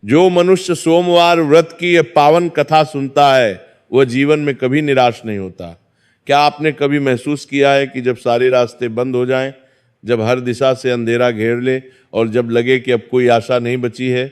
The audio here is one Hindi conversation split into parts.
जो मनुष्य सोमवार व्रत की यह पावन कथा सुनता है वह जीवन में कभी निराश नहीं होता। क्या आपने कभी महसूस किया है कि जब सारे रास्ते बंद हो जाएं, जब हर दिशा से अंधेरा घेर ले और जब लगे कि अब कोई आशा नहीं बची है,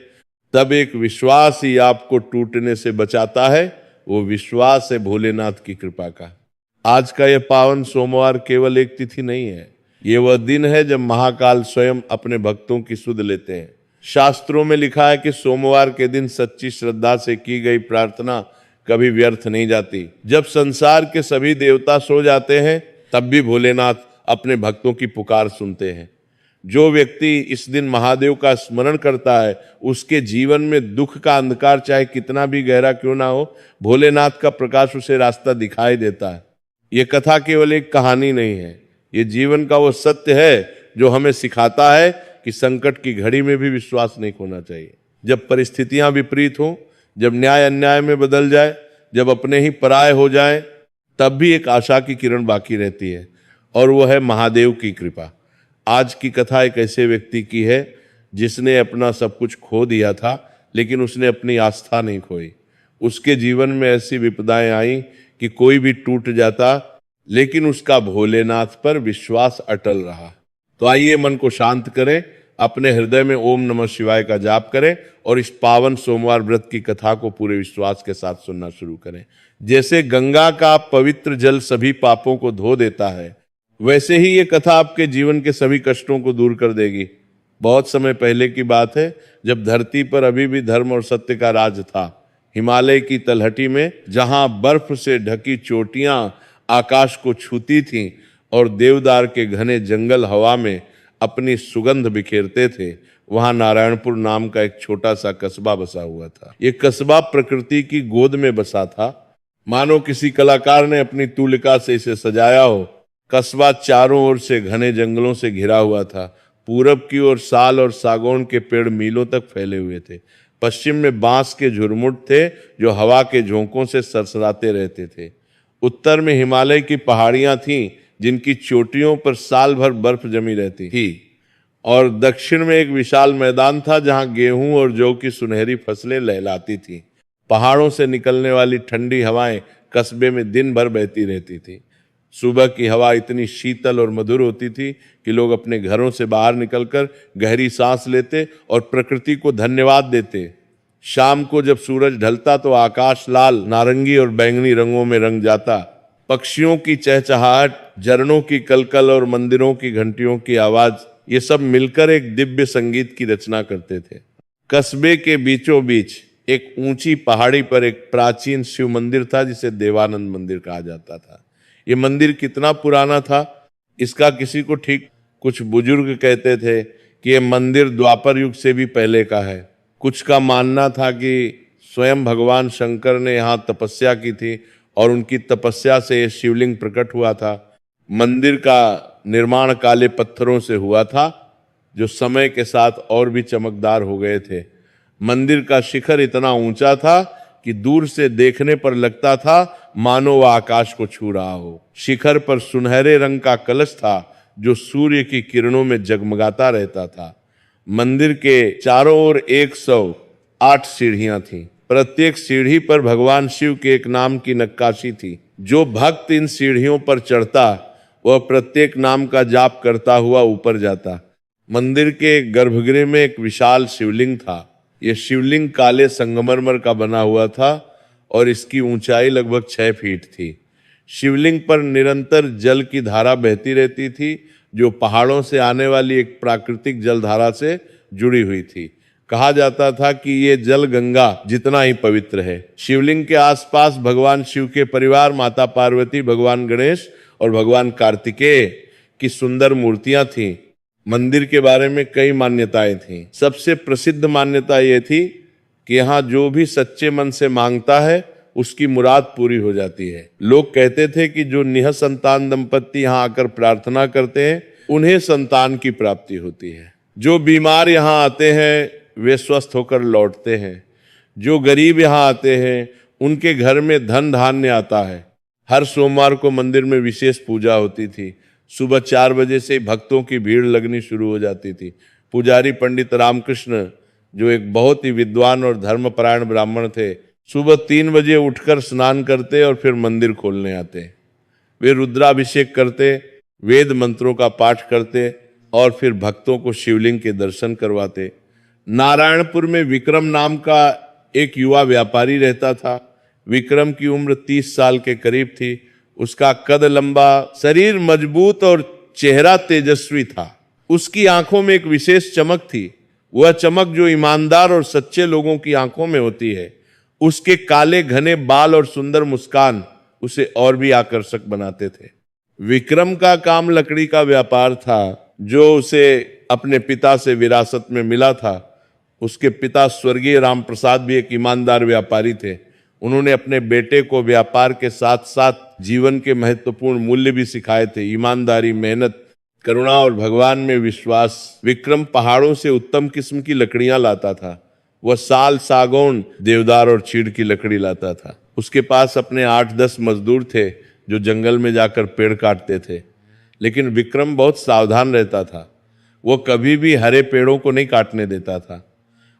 तब एक विश्वास ही आपको टूटने से बचाता है। वो विश्वास है भोलेनाथ की कृपा का। आज का यह पावन सोमवार केवल एक तिथि नहीं है, ये वह दिन है जब महाकाल स्वयं अपने भक्तों की सुध लेते हैं। शास्त्रों में लिखा है कि सोमवार के दिन सच्ची श्रद्धा से की गई प्रार्थना कभी व्यर्थ नहीं जाती। जब संसार के सभी देवता सो जाते हैं तब भी भोलेनाथ अपने भक्तों की पुकार सुनते हैं। जो व्यक्ति इस दिन महादेव का स्मरण करता है उसके जीवन में दुख का अंधकार चाहे कितना भी गहरा क्यों ना हो, भोलेनाथ का प्रकाश उसे रास्ता दिखाई देता है। ये कथा केवल एक कहानी नहीं है, ये जीवन का वो सत्य है जो हमें सिखाता है कि संकट की घड़ी में भी विश्वास नहीं खोना चाहिए। जब परिस्थितियां विपरीत हों, जब न्याय अन्याय में बदल जाए, जब अपने ही पराये हो जाए, तब भी एक आशा की किरण बाकी रहती है और वो है महादेव की कृपा। आज की कथा एक ऐसे व्यक्ति की है जिसने अपना सब कुछ खो दिया था लेकिन उसने अपनी आस्था नहीं खोई। उसके जीवन में ऐसी विपदाएं आई कि कोई भी टूट जाता लेकिन उसका भोलेनाथ पर विश्वास अटल रहा। तो आइए मन को शांत करें, अपने हृदय में ओम नमः शिवाय का जाप करें और इस पावन सोमवार व्रत की कथा को पूरे विश्वास के साथ सुनना शुरू करें। जैसे गंगा का पवित्र जल सभी पापों को धो देता है, वैसे ही ये कथा आपके जीवन के सभी कष्टों को दूर कर देगी। बहुत समय पहले की बात है, जब धरती पर अभी भी धर्म और सत्य का राज था। हिमालय की तलहटी में जहां बर्फ से ढकी चोटियां आकाश को छूती थीं और देवदार के घने जंगल हवा में अपनी सुगंध बिखेरते थे, वहां नारायणपुर नाम का एक छोटा सा कस्बा बसा हुआ था। ये कस्बा प्रकृति की गोद में बसा था, मानो किसी कलाकार ने अपनी तूलिका से इसे सजाया हो। कस्बा चारों ओर से घने जंगलों से घिरा हुआ था। पूरब की ओर साल और सागौन के पेड़ मीलों तक फैले हुए थे। पश्चिम में बांस के झुरमुट थे जो हवा के झोंकों से सरसराते रहते थे। उत्तर में हिमालय की पहाड़ियां थीं जिनकी चोटियों पर साल भर बर्फ जमी रहती थी और दक्षिण में एक विशाल मैदान था जहां गेहूं और जौ की सुनहरी फसलें लहलाती थीं। पहाड़ों से निकलने वाली ठंडी हवाएं कस्बे में दिन भर बहती रहती थी। सुबह की हवा इतनी शीतल और मधुर होती थी कि लोग अपने घरों से बाहर निकलकर गहरी सांस लेते और प्रकृति को धन्यवाद देते। शाम को जब सूरज ढलता तो आकाश लाल, नारंगी और बैंगनी रंगों में रंग जाता। पक्षियों की चहचहाहट, झरनों की कलकल और मंदिरों की घंटियों की आवाज, ये सब मिलकर एक दिव्य संगीत की रचना करते थे। कस्बे के बीचों बीच एक ऊंची पहाड़ी पर एक प्राचीन शिव मंदिर था जिसे देवानंद मंदिर कहा जाता था। ये मंदिर कितना पुराना था इसका किसी को ठीक, कुछ बुजुर्ग कहते थे कि यह मंदिर द्वापर युग से भी पहले का है। कुछ का मानना था कि स्वयं भगवान शंकर ने यहाँ तपस्या की थी और उनकी तपस्या से यह शिवलिंग प्रकट हुआ था। मंदिर का निर्माण काले पत्थरों से हुआ था जो समय के साथ और भी चमकदार हो गए थे। मंदिर का शिखर इतना ऊंचा था कि दूर से देखने पर लगता था मानो वह आकाश को छू रहा हो। शिखर पर सुनहरे रंग का कलश था जो सूर्य की किरणों में जगमगाता रहता था। मंदिर के चारों ओर 108 सीढ़ियां थीं। प्रत्येक सीढ़ी पर भगवान शिव के एक नाम की नक्काशी थी। जो भक्त इन सीढ़ियों पर चढ़ता वह प्रत्येक नाम का जाप करता हुआ ऊपर जाता। मंदिर के गर्भगृह में एक विशाल शिवलिंग था। यह शिवलिंग काले संगमरमर का बना हुआ था और इसकी ऊंचाई लगभग 6 फीट थी। शिवलिंग पर निरंतर जल की धारा बहती रहती थी जो पहाड़ों से आने वाली एक प्राकृतिक जलधारा से जुड़ी हुई थी। कहा जाता था कि ये जल गंगा जितना ही पवित्र है। शिवलिंग के आसपास भगवान शिव के परिवार, माता पार्वती, भगवान गणेश और भगवान कार्तिकेय की सुंदर मूर्तियां थीं। मंदिर के बारे में कई मान्यताएं थीं। सबसे प्रसिद्ध मान्यता यह थी कि यहाँ जो भी सच्चे मन से मांगता है उसकी मुराद पूरी हो जाती है। लोग कहते थे कि जो निःसंतान दंपत्ति यहाँ आकर प्रार्थना करते हैं उन्हें संतान की प्राप्ति होती है। जो बीमार यहाँ आते हैं वे स्वस्थ होकर लौटते हैं। जो गरीब यहाँ आते हैं उनके घर में धन धान्य आता है। हर सोमवार को मंदिर में विशेष पूजा होती थी। सुबह 4 बजे से भक्तों की भीड़ लगनी शुरू हो जाती थी। पुजारी पंडित रामकृष्ण जो एक बहुत ही विद्वान और धर्मपरायण ब्राह्मण थे, सुबह 3 बजे उठकर स्नान करते और फिर मंदिर खोलने आते। वे रुद्राभिषेक करते, वेद मंत्रों का पाठ करते और फिर भक्तों को शिवलिंग के दर्शन करवाते। नारायणपुर में विक्रम नाम का एक युवा व्यापारी रहता था। विक्रम की उम्र 30 साल के करीब थी। उसका कद लंबा, शरीर मजबूत और चेहरा तेजस्वी था। उसकी आंखों में एक विशेष चमक थी, वह चमक जो ईमानदार और सच्चे लोगों की आंखों में होती है। उसके काले घने बाल और सुंदर मुस्कान उसे और भी आकर्षक बनाते थे। विक्रम का काम लकड़ी का व्यापार था, जो उसे अपने पिता से विरासत में मिला था। उसके पिता स्वर्गीय रामप्रसाद भी एक ईमानदार व्यापारी थे। उन्होंने अपने बेटे को व्यापार के साथ साथ जीवन के महत्वपूर्ण मूल्य भी सिखाए थे, ईमानदारी, मेहनत, करुणा और भगवान में विश्वास। विक्रम पहाड़ों से उत्तम किस्म की लकड़ियां लाता था। वह साल, सागौन, देवदार और चीड़ की लकड़ी लाता था। उसके पास अपने 8-10 मजदूर थे जो जंगल में जाकर पेड़ काटते थे। लेकिन विक्रम बहुत सावधान रहता था। वो कभी भी हरे पेड़ों को नहीं काटने देता था।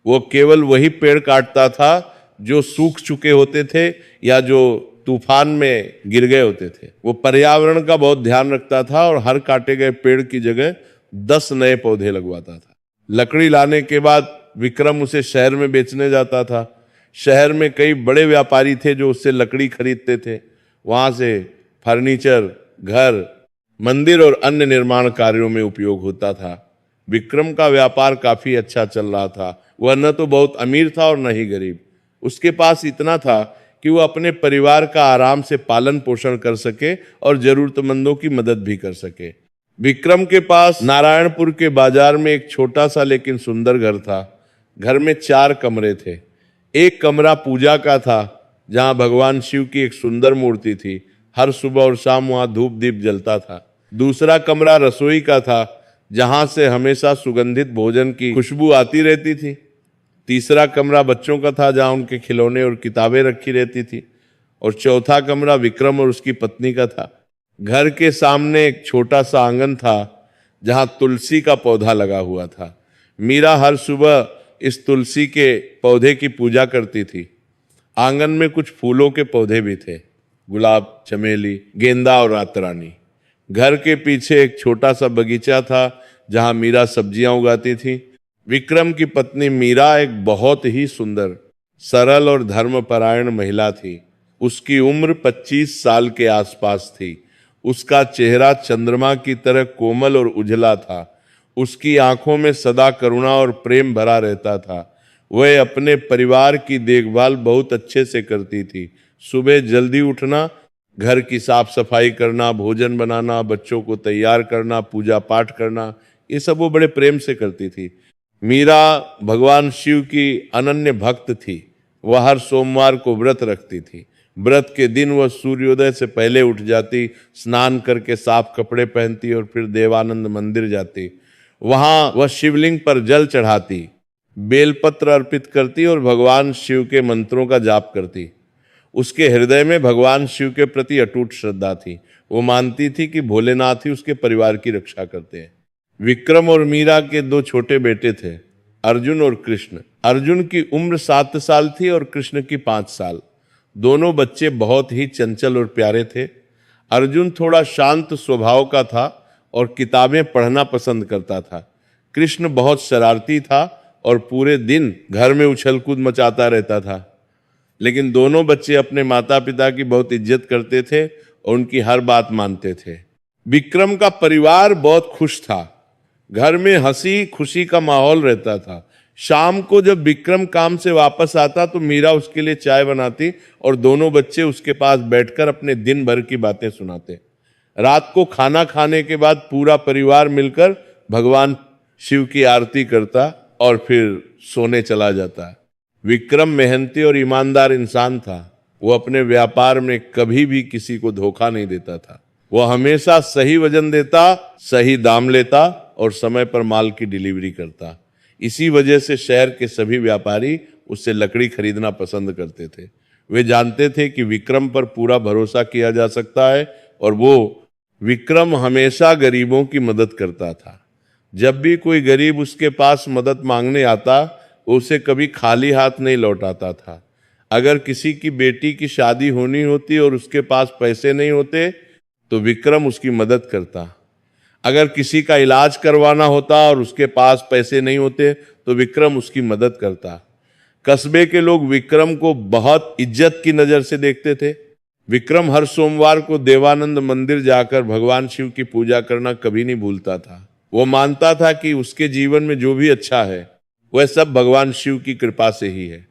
वो केवल वही पेड़ काटता था जो सूख चुके होते थे या जो तूफान में गिर गए होते थे। वो पर्यावरण का बहुत ध्यान रखता था और हर काटे गए पेड़ की जगह 10 नए पौधे लगवाता था। लकड़ी लाने के बाद विक्रम उसे शहर में बेचने जाता था। शहर में कई बड़े व्यापारी थे जो उससे लकड़ी खरीदते थे। वहां से फर्नीचर, घर, मंदिर और अन्य निर्माण कार्यों में उपयोग होता था। विक्रम का व्यापार काफी अच्छा चल रहा था। वह न तो बहुत अमीर था और न ही गरीब। उसके पास इतना था कि वह अपने परिवार का आराम से पालन पोषण कर सके और जरूरतमंदों की मदद भी कर सके। विक्रम के पास नारायणपुर के बाजार में एक छोटा सा लेकिन सुंदर घर था। घर में 4 कमरे थे। एक कमरा पूजा का था, जहां भगवान शिव की एक सुंदर मूर्ति थी। हर सुबह और शाम वहां धूप दीप जलता था। दूसरा कमरा रसोई का था, जहां से हमेशा सुगंधित भोजन की खुशबू आती रहती थी। तीसरा कमरा बच्चों का था, जहां उनके खिलौने और किताबें रखी रहती थी। और चौथा कमरा विक्रम और उसकी पत्नी का था। घर के सामने एक छोटा सा आंगन था, जहां तुलसी का पौधा लगा हुआ था। मीरा हर सुबह इस तुलसी के पौधे की पूजा करती थी। आंगन में कुछ फूलों के पौधे भी थे, गुलाब, चमेली, गेंदा और रातरानी। घर के पीछे एक छोटा सा बगीचा था, जहां मीरा सब्जियां उगाती थी। विक्रम की पत्नी मीरा एक बहुत ही सुंदर, सरल और धर्मपरायण महिला थी। उसकी उम्र 25 साल के आसपास थी। उसका चेहरा चंद्रमा की तरह कोमल और उजला था। उसकी आंखों में सदा करुणा और प्रेम भरा रहता था। वह अपने परिवार की देखभाल बहुत अच्छे से करती थी। सुबह जल्दी उठना, घर की साफ सफाई करना, भोजन बनाना, बच्चों को तैयार करना, पूजा पाठ करना, ये सब वो बड़े प्रेम से करती थी। मीरा भगवान शिव की अनन्य भक्त थी। वह हर सोमवार को व्रत रखती थी। व्रत के दिन वह सूर्योदय से पहले उठ जाती, स्नान करके साफ कपड़े पहनती और फिर देवानंद मंदिर जाती। वहां वह शिवलिंग पर जल चढ़ाती, बेलपत्र अर्पित करती और भगवान शिव के मंत्रों का जाप करती। उसके हृदय में भगवान शिव के प्रति अटूट श्रद्धा थी। वो मानती थी कि भोलेनाथ ही उसके परिवार की रक्षा करते हैं। विक्रम और मीरा के 2 छोटे बेटे थे, अर्जुन और कृष्ण। अर्जुन की उम्र 7 साल थी और कृष्ण की 5 साल। दोनों बच्चे बहुत ही चंचल और प्यारे थे। अर्जुन थोड़ा शांत स्वभाव का था और किताबें पढ़ना पसंद करता था। कृष्ण बहुत शरारती था और पूरे दिन घर में उछल कूद मचाता रहता था। लेकिन दोनों बच्चे अपने माता पिता की बहुत इज्जत करते थे और उनकी हर बात मानते थे। विक्रम का परिवार बहुत खुश था। घर में हंसी खुशी का माहौल रहता था। शाम को जब विक्रम काम से वापस आता तो मीरा उसके लिए चाय बनाती और दोनों बच्चे उसके पास बैठकर अपने दिन भर की बातें सुनाते। रात को खाना खाने के बाद पूरा परिवार मिलकर भगवान शिव की आरती करता और फिर सोने चला जाता। विक्रम मेहनती और ईमानदार इंसान था। वो अपने व्यापार में कभी भी किसी को धोखा नहीं देता था। वो हमेशा सही वजन देता, सही दाम लेता और समय पर माल की डिलीवरी करता। इसी वजह से शहर के सभी व्यापारी उससे लकड़ी खरीदना पसंद करते थे। वे जानते थे कि विक्रम पर पूरा भरोसा किया जा सकता है और विक्रम हमेशा गरीबों की मदद करता था। जब भी कोई गरीब उसके पास मदद मांगने आता, वो उसे कभी खाली हाथ नहीं लौटाता था। अगर किसी की बेटी की शादी होनी होती और उसके पास पैसे नहीं होते तो विक्रम उसकी मदद करता। अगर किसी का इलाज करवाना होता और उसके पास पैसे नहीं होते तो विक्रम उसकी मदद करता। कस्बे के लोग विक्रम को बहुत इज्जत की नजर से देखते थे। विक्रम हर सोमवार को देवानंद मंदिर जाकर भगवान शिव की पूजा करना कभी नहीं भूलता था। वो मानता था कि उसके जीवन में जो भी अच्छा है वह सब भगवान शिव की कृपा से ही है।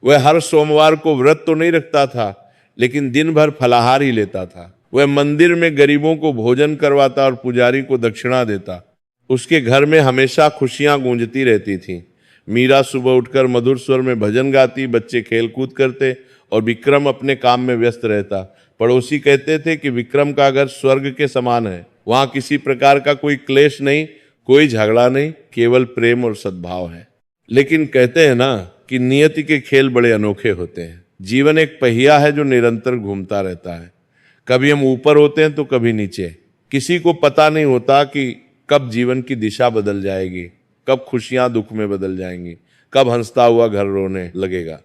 वह हर सोमवार को व्रत तो नहीं रखता था, लेकिन दिन भर फलाहार ही लेता था। वह मंदिर में गरीबों को भोजन करवाता और पुजारी को दक्षिणा देता। उसके घर में हमेशा खुशियां गूंजती रहती थीं। मीरा सुबह उठकर मधुर स्वर में भजन गाती, बच्चे खेल कूद करते और विक्रम अपने काम में व्यस्त रहता। पड़ोसी कहते थे कि विक्रम का घर स्वर्ग के समान है। वहां किसी प्रकार का कोई क्लेश नहीं, कोई झगड़ा नहीं, केवल प्रेम और सद्भाव है। लेकिन कहते हैं ना कि नियति के खेल बड़े अनोखे होते हैं। जीवन एक पहिया है जो निरंतर घूमता रहता है। कभी हम ऊपर होते हैं तो कभी नीचे। किसी को पता नहीं होता कि कब जीवन की दिशा बदल जाएगी, कब खुशियां दुख में बदल जाएंगी, कब हंसता हुआ घर रोने लगेगा।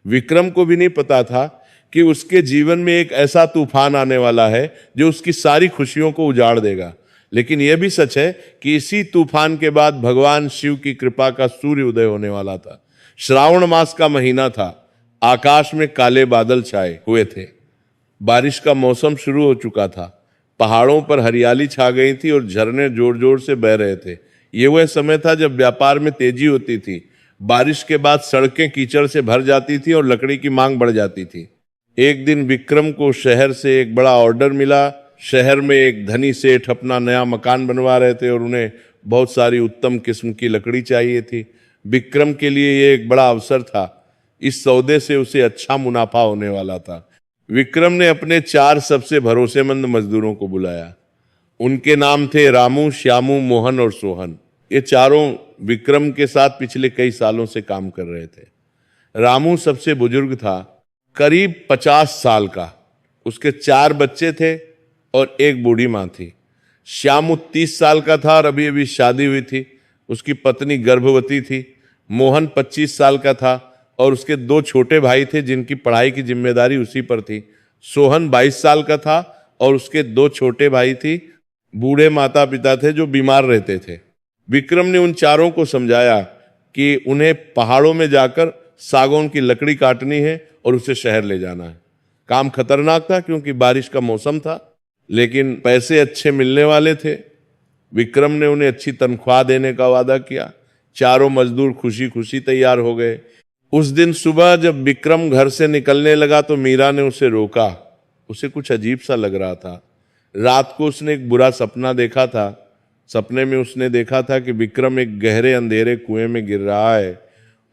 विक्रम को भी नहीं पता था कि उसके जीवन में एक ऐसा तूफान आने वाला है जो उसकी सारी खुशियों को उजाड़ देगा। लेकिन यह भी सच है कि इसी तूफान के बाद भगवान शिव की कृपा का सूर्य उदय होने वाला था। श्रावण मास का महीना था। आकाश में काले बादल छाए हुए थे। बारिश का मौसम शुरू हो चुका था। पहाड़ों पर हरियाली छा गई थी और झरने जोर जोर से बह रहे थे। ये वह समय था जब व्यापार में तेजी होती थी। बारिश के बाद सड़कें कीचड़ से भर जाती थी और लकड़ी की मांग बढ़ जाती थी। एक दिन विक्रम को शहर से एक बड़ा ऑर्डर मिला। शहर में एक धनी सेठ अपना नया मकान बनवा रहे थे और उन्हें बहुत सारी उत्तम किस्म की लकड़ी चाहिए थी। विक्रम के लिए ये एक बड़ा अवसर था। इस सौदे से उसे अच्छा मुनाफा होने वाला था। विक्रम ने अपने 4 सबसे भरोसेमंद मजदूरों को बुलाया। उनके नाम थे रामू, श्यामू, मोहन और सोहन। ये चारों विक्रम के साथ पिछले कई सालों से काम कर रहे थे। रामू सबसे बुजुर्ग था, करीब 50 साल का। उसके 4 बच्चे थे और एक बूढ़ी माँ थी। श्यामू 30 साल का था और अभी अभी शादी हुई थी। उसकी पत्नी गर्भवती थी। मोहन 25 साल का था और उसके 2 छोटे भाई थे जिनकी पढ़ाई की जिम्मेदारी उसी पर थी। सोहन 22 साल का था और उसके 2 छोटे भाई थी। बूढ़े माता पिता थे जो बीमार रहते थे। विक्रम ने उन चारों को समझाया कि उन्हें पहाड़ों में जाकर सागौन की लकड़ी काटनी है और उसे शहर ले जाना है। काम खतरनाक था क्योंकि बारिश का मौसम था, लेकिन पैसे अच्छे मिलने वाले थे। विक्रम ने उन्हें अच्छी तनख्वाह देने का वादा किया। चारों मजदूर खुशी खुशी तैयार हो गए। उस दिन सुबह जब विक्रम घर से निकलने लगा तो मीरा ने उसे रोका। उसे कुछ अजीब सा लग रहा था। रात को उसने एक बुरा सपना देखा था। सपने में उसने देखा था कि विक्रम एक गहरे अंधेरे कुएं में गिर रहा है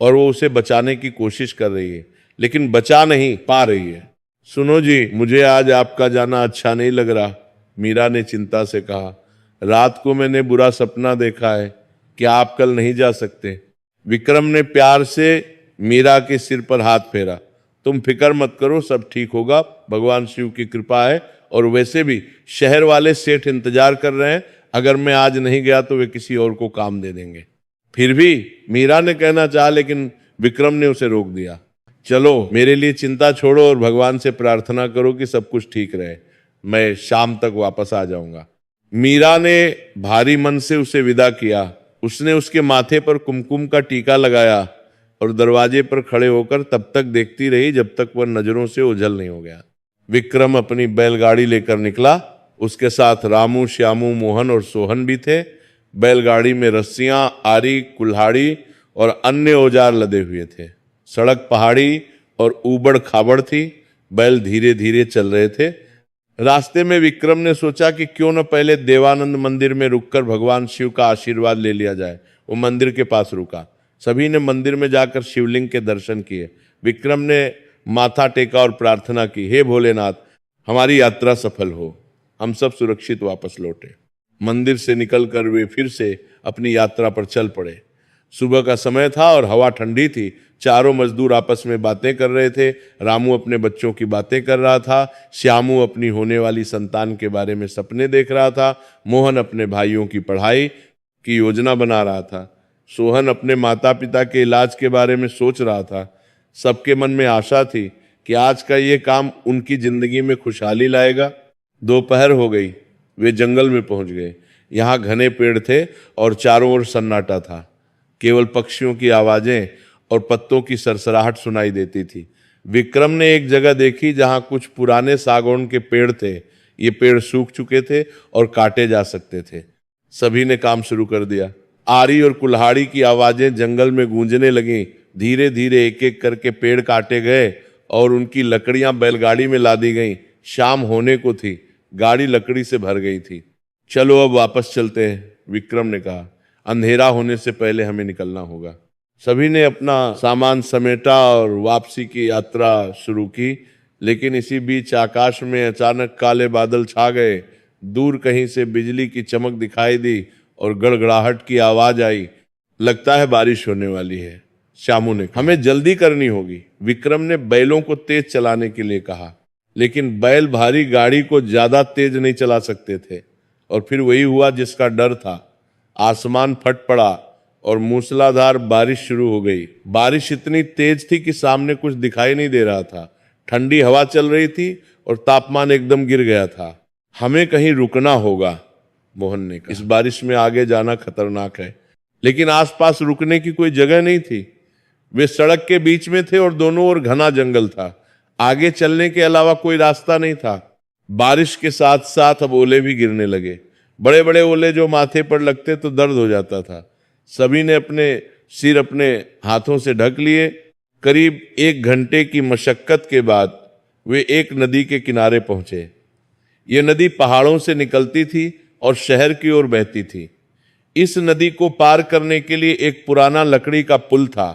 और वो उसे बचाने की कोशिश कर रही है, लेकिन बचा नहीं पा रही है। सुनो जी, मुझे आज आपका जाना अच्छा नहीं लग रहा, मीरा ने चिंता से कहा। रात को मैंने बुरा सपना देखा है, क्या आप कल नहीं जा सकते? विक्रम ने प्यार से मीरा के सिर पर हाथ फेरा। तुम फिक्र मत करो, सब ठीक होगा, भगवान शिव की कृपा है। और वैसे भी शहर वाले सेठ इंतजार कर रहे हैं। अगर मैं आज नहीं गया तो वे किसी और को काम दे देंगे। फिर भी मीरा ने कहना चाहा, लेकिन विक्रम ने उसे रोक दिया। चलो, मेरे लिए चिंता छोड़ो और भगवान से प्रार्थना करो कि सब कुछ ठीक रहे। मैं शाम तक वापस आ जाऊंगा। मीरा ने भारी मन से उसे विदा किया। उसने उसके माथे पर कुमकुम का टीका लगाया और दरवाजे पर खड़े होकर तब तक देखती रही जब तक वह नजरों से ओझल नहीं हो गया। विक्रम अपनी बैलगाड़ी लेकर निकला। उसके साथ रामू, श्यामू, मोहन और सोहन भी थे। बैलगाड़ी में रस्सियां, आरी, कुल्हाड़ी और अन्य औजार लदे हुए थे। सड़क पहाड़ी और ऊबड़ खाबड़ थी। बैल धीरे धीरे चल रहे थे। रास्ते में विक्रम ने सोचा कि क्यों न पहले देवानंद मंदिर में रुककर भगवान शिव का आशीर्वाद ले लिया जाए। वो मंदिर के पास रुका। सभी ने मंदिर में जाकर शिवलिंग के दर्शन किए। विक्रम ने माथा टेका और प्रार्थना की, हे भोलेनाथ, हमारी यात्रा सफल हो, हम सब सुरक्षित वापस लौटे। मंदिर से निकलकर वे फिर से अपनी यात्रा पर चल पड़े। सुबह का समय था और हवा ठंडी थी। चारों मजदूर आपस में बातें कर रहे थे। रामू अपने बच्चों की बातें कर रहा था। श्यामू अपनी होने वाली संतान के बारे में सपने देख रहा था। मोहन अपने भाइयों की पढ़ाई की योजना बना रहा था। सोहन अपने माता पिता के इलाज के बारे में सोच रहा था। सबके मन में आशा थी कि आज का ये काम उनकी जिंदगी में खुशहाली लाएगा। दोपहर हो गई, वे जंगल में पहुंच गए। यहाँ घने पेड़ थे और चारों ओर सन्नाटा था। केवल पक्षियों की आवाजें और पत्तों की सरसराहट सुनाई देती थी। विक्रम ने एक जगह देखी जहां कुछ पुराने सागौन के पेड़ थे। ये पेड़ सूख चुके थे और काटे जा सकते थे। सभी ने काम शुरू कर दिया। आरी और कुल्हाड़ी की आवाजें जंगल में गूंजने लगीं। धीरे धीरे एक एक करके पेड़ काटे गए और उनकी लकड़ियां बैलगाड़ी में लादी गईं। शाम होने को थी, गाड़ी लकड़ी से भर गई थी। चलो अब वापस चलते हैं, विक्रम ने कहा। अंधेरा होने से पहले हमें निकलना होगा। सभी ने अपना सामान समेटा और वापसी की यात्रा शुरू की। लेकिन इसी बीच आकाश में अचानक काले बादल छा गए। दूर कहीं से बिजली की चमक दिखाई दी और गड़गड़ाहट की आवाज आई। लगता है बारिश होने वाली है, श्यामू ने कहा। हमें जल्दी करनी होगी, विक्रम ने बैलों को तेज चलाने के लिए कहा। लेकिन बैल भारी गाड़ी को ज्यादा तेज नहीं चला सकते थे और फिर वही हुआ जिसका डर था। आसमान फट पड़ा और मूसलाधार बारिश शुरू हो गई। बारिश इतनी तेज थी कि सामने कुछ दिखाई नहीं दे रहा था। ठंडी हवा चल रही थी और तापमान एकदम गिर गया था। हमें कहीं रुकना होगा, मोहन ने कहा। इस बारिश में आगे जाना खतरनाक है। लेकिन आसपास रुकने की कोई जगह नहीं थी। वे सड़क के बीच में थे और दोनों ओर घना जंगल था। आगे चलने के अलावा कोई रास्ता नहीं था। बारिश के साथ साथ अब ओले भी गिरने लगे। बड़े बड़े ओले जो माथे पर लगते तो दर्द हो जाता था। सभी ने अपने सिर अपने हाथों से ढक लिए। करीब 1 घंटे की मशक्कत के बाद वे एक नदी के किनारे पहुंचे। ये नदी पहाड़ों से निकलती थी और शहर की ओर बहती थी। इस नदी को पार करने के लिए एक पुराना लकड़ी का पुल था।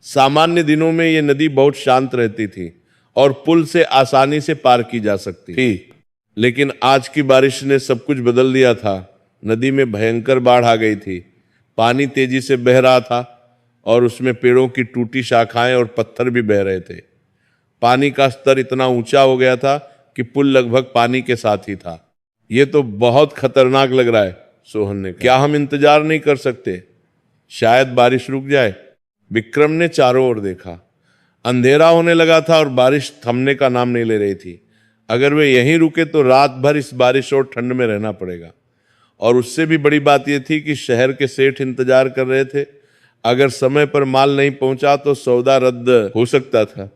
सामान्य दिनों में ये नदी बहुत शांत रहती थी और पुल से आसानी से पार की जा सकती थी। लेकिन आज की बारिश ने सब कुछ बदल दिया था। नदी में भयंकर बाढ़ आ गई थी। पानी तेजी से बह रहा था और उसमें पेड़ों की टूटी शाखाएं और पत्थर भी बह रहे थे। पानी का स्तर इतना ऊंचा हो गया था कि पुल लगभग पानी के साथ ही था। ये तो बहुत खतरनाक लग रहा है, सोहन ने कहा। क्या हम इंतजार नहीं कर सकते? शायद बारिश रुक जाए। विक्रम ने चारों ओर देखा। अंधेरा होने लगा था और बारिश थमने का नाम नहीं ले रही थी। अगर वे यहीं रुके तो रात भर इस बारिश और ठंड में रहना पड़ेगा। और उससे भी बड़ी बात यह थी कि शहर के सेठ इंतजार कर रहे थे। अगर समय पर माल नहीं पहुंचा तो सौदा रद्द हो सकता था।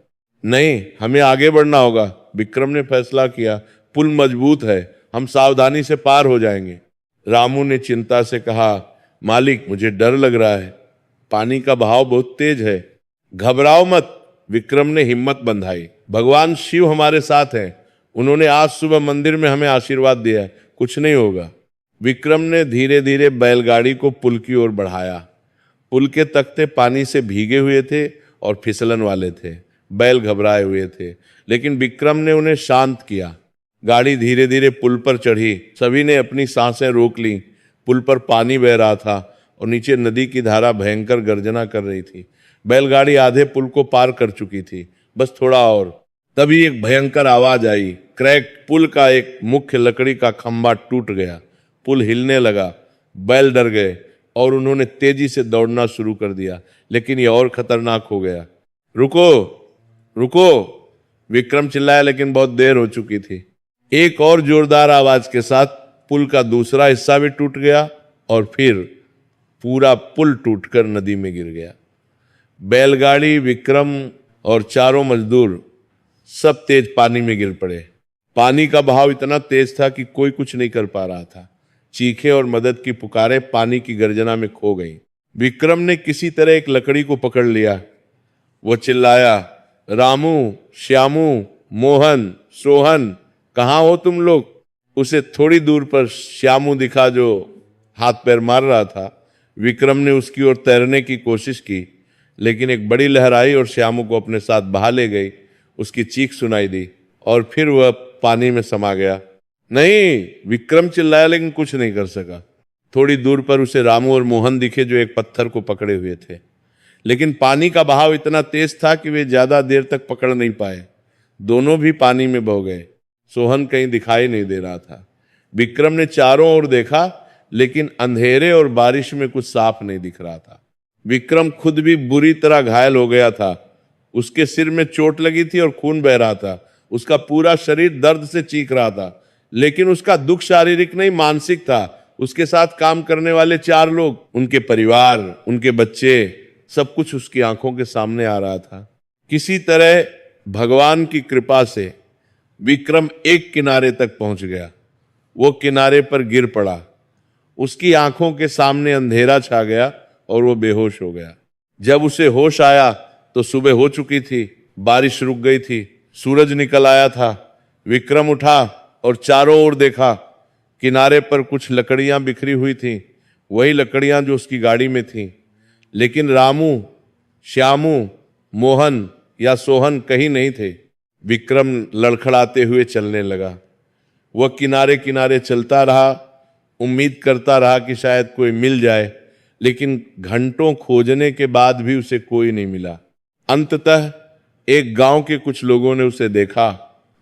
नहीं, हमें आगे बढ़ना होगा, विक्रम ने फैसला किया। पुल मजबूत है, हम सावधानी से पार हो जाएंगे। रामू ने चिंता से कहा, मालिक मुझे डर लग रहा है, पानी का बहाव बहुत तेज है। घबराओ मत, विक्रम ने हिम्मत बंधाई। भगवान शिव हमारे साथ हैं। उन्होंने आज सुबह मंदिर में हमें आशीर्वाद दिया है, कुछ नहीं होगा। विक्रम ने धीरे धीरे बैलगाड़ी को पुल की ओर बढ़ाया। पुल के तख्ते पानी से भीगे हुए थे और फिसलन वाले थे। बैल घबराए हुए थे, लेकिन विक्रम ने उन्हें शांत किया। गाड़ी धीरे धीरे पुल पर चढ़ी। सभी ने अपनी सांसें रोक लीं। पुल पर पानी बह रहा था और नीचे नदी की धारा भयंकर गर्जना कर रही थी। बैलगाड़ी आधे पुल को पार कर चुकी थी, बस थोड़ा और। तभी एक भयंकर आवाज आई, क्रैक। पुल का एक मुख्य लकड़ी का खंभा टूट गया। पुल हिलने लगा। बैल डर गए और उन्होंने तेजी से दौड़ना शुरू कर दिया। लेकिन यह और खतरनाक हो गया। रुको रुको, विक्रम चिल्लाया, लेकिन बहुत देर हो चुकी थी। एक और जोरदार आवाज के साथ पुल का दूसरा हिस्सा भी टूट गया और फिर पूरा पुल टूटकर नदी में गिर गया। बैलगाड़ी, विक्रम और चारों मजदूर सब तेज पानी में गिर पड़े। पानी का बहाव इतना तेज था कि कोई कुछ नहीं कर पा रहा था। चीखें और मदद की पुकारें पानी की गर्जना में खो गईं। विक्रम ने किसी तरह एक लकड़ी को पकड़ लिया। वो चिल्लाया, रामू, श्यामू, मोहन, सोहन, कहाँ हो तुम लोग? उसे थोड़ी दूर पर श्यामू दिखा जो हाथ पैर मार रहा था। विक्रम ने उसकी ओर तैरने की कोशिश की, लेकिन एक बड़ी लहर आई और श्यामू को अपने साथ बहा ले गई। उसकी चीख सुनाई दी और फिर वह पानी में समा गया। नहीं, विक्रम चिल्लाया, लेकिन कुछ नहीं कर सका। थोड़ी दूर पर उसे रामू और मोहन दिखे जो एक पत्थर को पकड़े हुए थे, लेकिन पानी का बहाव इतना तेज था कि वे ज्यादा देर तक पकड़ नहीं पाए। दोनों भी पानी में बह गए। सोहन कहीं दिखाई नहीं दे रहा था। विक्रम ने चारों ओर देखा, लेकिन अंधेरे और बारिश में कुछ साफ नहीं दिख रहा था। विक्रम खुद भी बुरी तरह घायल हो गया था। उसके सिर में चोट लगी थी और खून बह रहा था। उसका पूरा शरीर दर्द से चीख रहा था, लेकिन उसका दुख शारीरिक नहीं मानसिक था। उसके साथ काम करने वाले 4 लोग, उनके परिवार, उनके बच्चे, सब कुछ उसकी आंखों के सामने आ रहा था। किसी तरह भगवान की कृपा से विक्रम एक किनारे तक पहुंच गया। वो किनारे पर गिर पड़ा। उसकी आंखों के सामने अंधेरा छा गया और वो बेहोश हो गया। जब उसे होश आया तो सुबह हो चुकी थी, बारिश रुक गई थी, सूरज निकल आया था। विक्रम उठा और चारों ओर देखा। किनारे पर कुछ लकड़ियां बिखरी हुई थीं, वही लकड़ियां जो उसकी गाड़ी में थीं। लेकिन रामू, श्यामू, मोहन या सोहन कहीं नहीं थे। विक्रम लड़खड़ाते हुए चलने लगा। वह किनारे किनारे चलता रहा, उम्मीद करता रहा कि शायद कोई मिल जाए, लेकिन घंटों खोजने के बाद भी उसे कोई नहीं मिला। अंततः एक गांव के कुछ लोगों ने उसे देखा।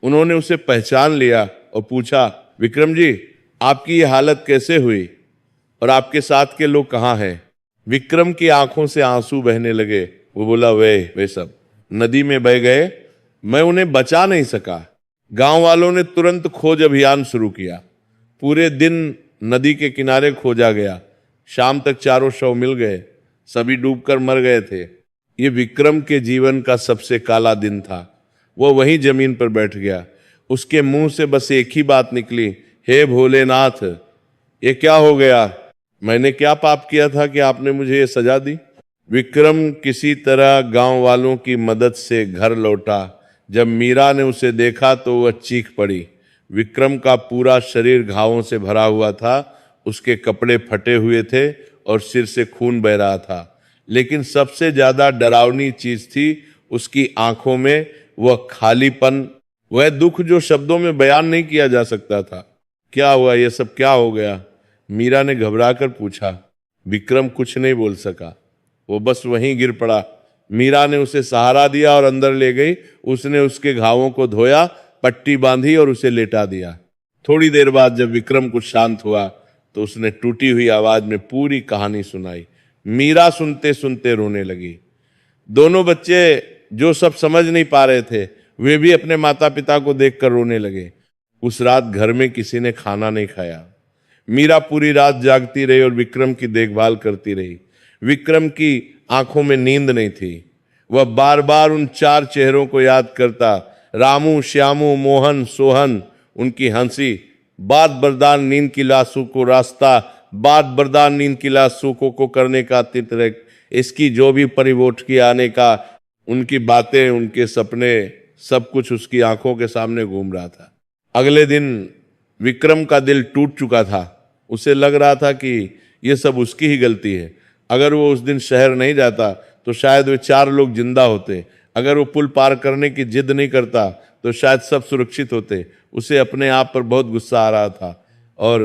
उन्होंने उसे पहचान लिया और पूछा, विक्रम जी, आपकी ये हालत कैसे हुई और आपके साथ के लोग कहाँ हैं? विक्रम की आंखों से आंसू बहने लगे। वो बोला, वे सब नदी में बह गए, मैं उन्हें बचा नहीं सका। गांव वालों ने तुरंत खोज अभियान शुरू किया। पूरे दिन नदी के किनारे खोजा गया। शाम तक चारों शव मिल गए, सभी डूबकर मर गए थे। ये विक्रम के जीवन का सबसे काला दिन था। वो वहीं जमीन पर बैठ गया। उसके मुंह से बस एक ही बात निकली, हे भोलेनाथ, ये क्या हो गया? मैंने क्या पाप किया था कि आपने मुझे ये सजा दी? विक्रम किसी तरह गांव वालों की मदद से घर लौटा। जब मीरा ने उसे देखा तो वह चीख पड़ी। विक्रम का पूरा शरीर घावों से भरा हुआ था। उसके कपड़े फटे हुए थे और सिर से खून बह रहा था। लेकिन सबसे ज्यादा डरावनी चीज थी उसकी आंखों में वह खालीपन, वह दुख जो शब्दों में बयान नहीं किया जा सकता था। क्या हुआ? ये सब क्या हो गया? मीरा ने घबराकर पूछा। विक्रम कुछ नहीं बोल सका, वो बस वहीं गिर पड़ा। मीरा ने उसे सहारा दिया और अंदर ले गई। उसने उसके घावों को धोया, पट्टी बांधी और उसे लेटा दिया। थोड़ी देर बाद जब विक्रम कुछ शांत हुआ तो उसने टूटी हुई आवाज में पूरी कहानी सुनाई। मीरा सुनते सुनते रोने लगी। दोनों बच्चे जो सब समझ नहीं पा रहे थे, वे भी अपने माता पिता को देखकर रोने लगे। उस रात घर में किसी ने खाना नहीं खाया। मीरा पूरी रात जागती रही और विक्रम की देखभाल करती रही। विक्रम की आंखों में नींद नहीं थी। वह बार बार उन 4 चेहरों को याद करता, रामू, श्यामू, मोहन, सोहन। उनकी हंसी, बात बरदान नींद की लाशों को रास्ता, बात बरदान नींद की लाशों को करने का तितरक, इसकी जो भी परिवोट की आने का, उनकी बातें, उनके सपने, सब कुछ उसकी आंखों के सामने घूम रहा था। अगले दिन विक्रम का दिल टूट चुका था। उसे लग रहा था कि यह सब उसकी ही गलती है। अगर वो उस दिन शहर नहीं जाता तो शायद वे 4 लोग जिंदा होते। अगर वो पुल पार करने की जिद नहीं करता तो शायद सब सुरक्षित होते। उसे अपने आप पर बहुत गुस्सा आ रहा था और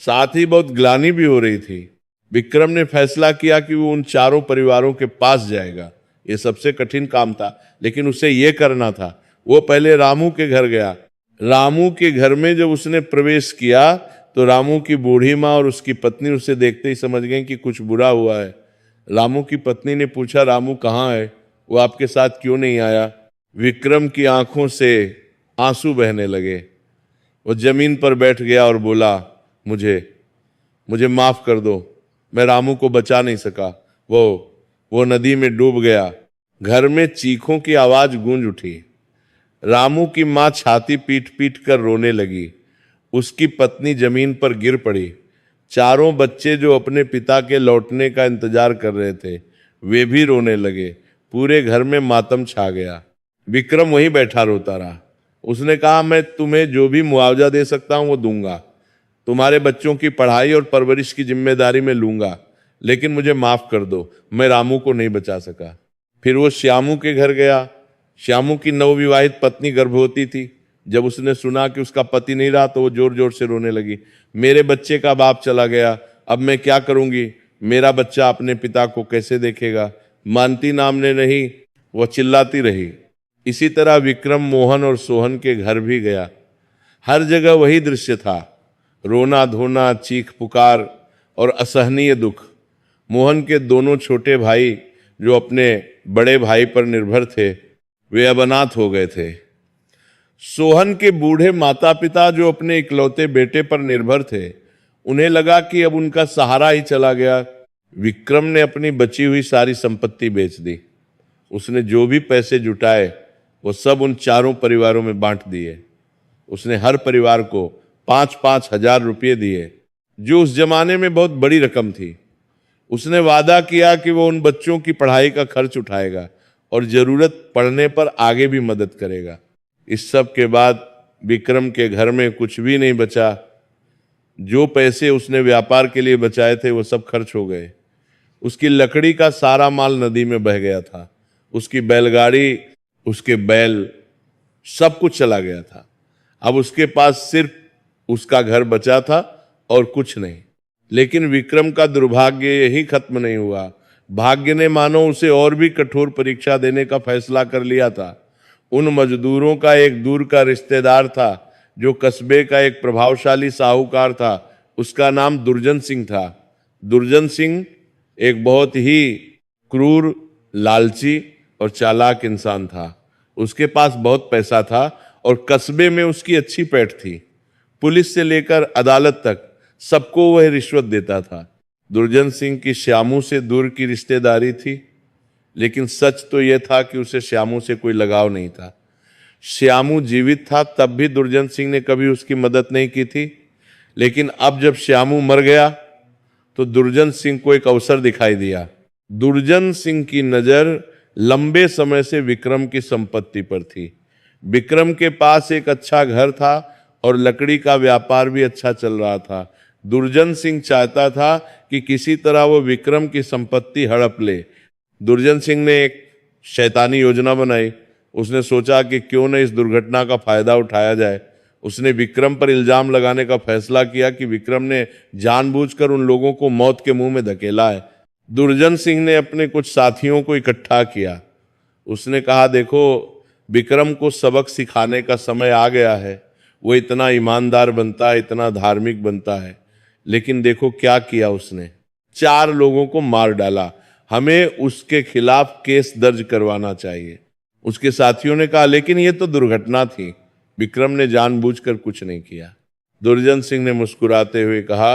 साथ ही बहुत ग्लानि भी हो रही थी। विक्रम ने फैसला किया कि वो उन 4 परिवारों के पास जाएगा। ये सबसे कठिन काम था, लेकिन उसे ये करना था। वो पहले रामू के घर गया। रामू के घर में जब उसने प्रवेश किया तो रामू की बूढ़ी माँ और उसकी पत्नी उसे देखते ही समझ गई कि कुछ बुरा हुआ है। रामू की पत्नी ने पूछा, रामू कहाँ है? वो आपके साथ क्यों नहीं आया? विक्रम की आंखों से आंसू बहने लगे। वो जमीन पर बैठ गया और बोला, मुझे माफ कर दो, मैं रामू को बचा नहीं सका। वो नदी में डूब गया। घर में चीखों की आवाज गूंज उठी। रामू की माँ छाती पीट पीट कर रोने लगी। उसकी पत्नी जमीन पर गिर पड़ी। 4 बच्चे जो अपने पिता के लौटने का इंतजार कर रहे थे, वे भी रोने लगे। पूरे घर में मातम छा गया। विक्रम वहीं बैठा रोता रहा। उसने कहा, मैं तुम्हें जो भी मुआवजा दे सकता हूं वो दूंगा, तुम्हारे बच्चों की पढ़ाई और परवरिश की जिम्मेदारी में लूंगा, लेकिन मुझे माफ कर दो, मैं रामू को नहीं बचा सका। फिर वो श्यामू के घर गया। श्यामू की नवविवाहित पत्नी गर्भवती थी। जब उसने सुना कि उसका पति नहीं रहा तो वो जोर जोर से रोने लगी। मेरे बच्चे का बाप चला गया, अब मैं क्या करूंगी? मेरा बच्चा अपने पिता को कैसे देखेगा? मानती नाम ने नहीं, वह चिल्लाती रही। इसी तरह विक्रम, मोहन और सोहन के घर भी गया। हर जगह वही दृश्य था, रोना धोना, चीख पुकार और असहनीय दुख। मोहन के दोनों छोटे भाई जो अपने बड़े भाई पर निर्भर थे, वे अब अनाथ हो गए थे। सोहन के बूढ़े माता पिता जो अपने इकलौते बेटे पर निर्भर थे, उन्हें लगा कि अब उनका सहारा ही चला गया। विक्रम ने अपनी बची हुई सारी संपत्ति बेच दी। उसने जो भी पैसे जुटाए वो सब उन चारों परिवारों में बांट दिए। उसने हर परिवार को 5-5 हजार रुपये दिए, जो उस जमाने में बहुत बड़ी रकम थी। उसने वादा किया कि वो उन बच्चों की पढ़ाई का खर्च उठाएगा और जरूरत पड़ने पर आगे भी मदद करेगा। इस सब के बाद विक्रम के घर में कुछ भी नहीं बचा। जो पैसे उसने व्यापार के लिए बचाए थे वो सब खर्च हो गए। उसकी लकड़ी का सारा माल नदी में बह गया था। उसकी बैलगाड़ी, उसके बैल, सब कुछ चला गया था। अब उसके पास सिर्फ उसका घर बचा था और कुछ नहीं। लेकिन विक्रम का दुर्भाग्य यही खत्म नहीं हुआ। भाग्य ने मानो उसे और भी कठोर परीक्षा देने का फैसला कर लिया था। उन मजदूरों का एक दूर का रिश्तेदार था जो कस्बे का एक प्रभावशाली साहूकार था। उसका नाम दुर्जन सिंह था। दुर्जन सिंह एक बहुत ही क्रूर, लालची और चालाक इंसान था। उसके पास बहुत पैसा था और कस्बे में उसकी अच्छी पैठ थी। पुलिस से लेकर अदालत तक सबको वह रिश्वत देता था। दुर्जन सिंह की श्यामू से दूर की रिश्तेदारी थी, लेकिन सच तो यह था कि उसे श्यामू से कोई लगाव नहीं था। श्यामू जीवित था तब भी दुर्जन सिंह ने कभी उसकी मदद नहीं की थी। लेकिन अब जब श्यामू मर गया तो दुर्जन सिंह को एक अवसर दिखाई दिया। दुर्जन सिंह की नजर लंबे समय से विक्रम की संपत्ति पर थी। विक्रम के पास एक अच्छा घर था और लकड़ी का व्यापार भी अच्छा चल रहा था। दुर्जन सिंह चाहता था कि किसी तरह वो विक्रम की संपत्ति हड़प ले। दुर्जन सिंह ने एक शैतानी योजना बनाई। उसने सोचा कि क्यों न इस दुर्घटना का फायदा उठाया जाए। उसने विक्रम पर इल्जाम लगाने का फैसला किया कि विक्रम ने जानबूझकर उन लोगों को मौत के मुंह में धकेला है। दुर्जन सिंह ने अपने कुछ साथियों को इकट्ठा किया। उसने कहा, देखो, विक्रम को सबक सिखाने का समय आ गया है। वो इतना ईमानदार बनता है, इतना धार्मिक बनता है, लेकिन देखो क्या किया उसने। 4 लोगों को मार डाला। हमें उसके खिलाफ केस दर्ज करवाना चाहिए। उसके साथियों ने कहा, लेकिन ये तो दुर्घटना थी, विक्रम ने जानबूझकर कुछ नहीं किया। दुर्जन सिंह ने मुस्कुराते हुए कहा,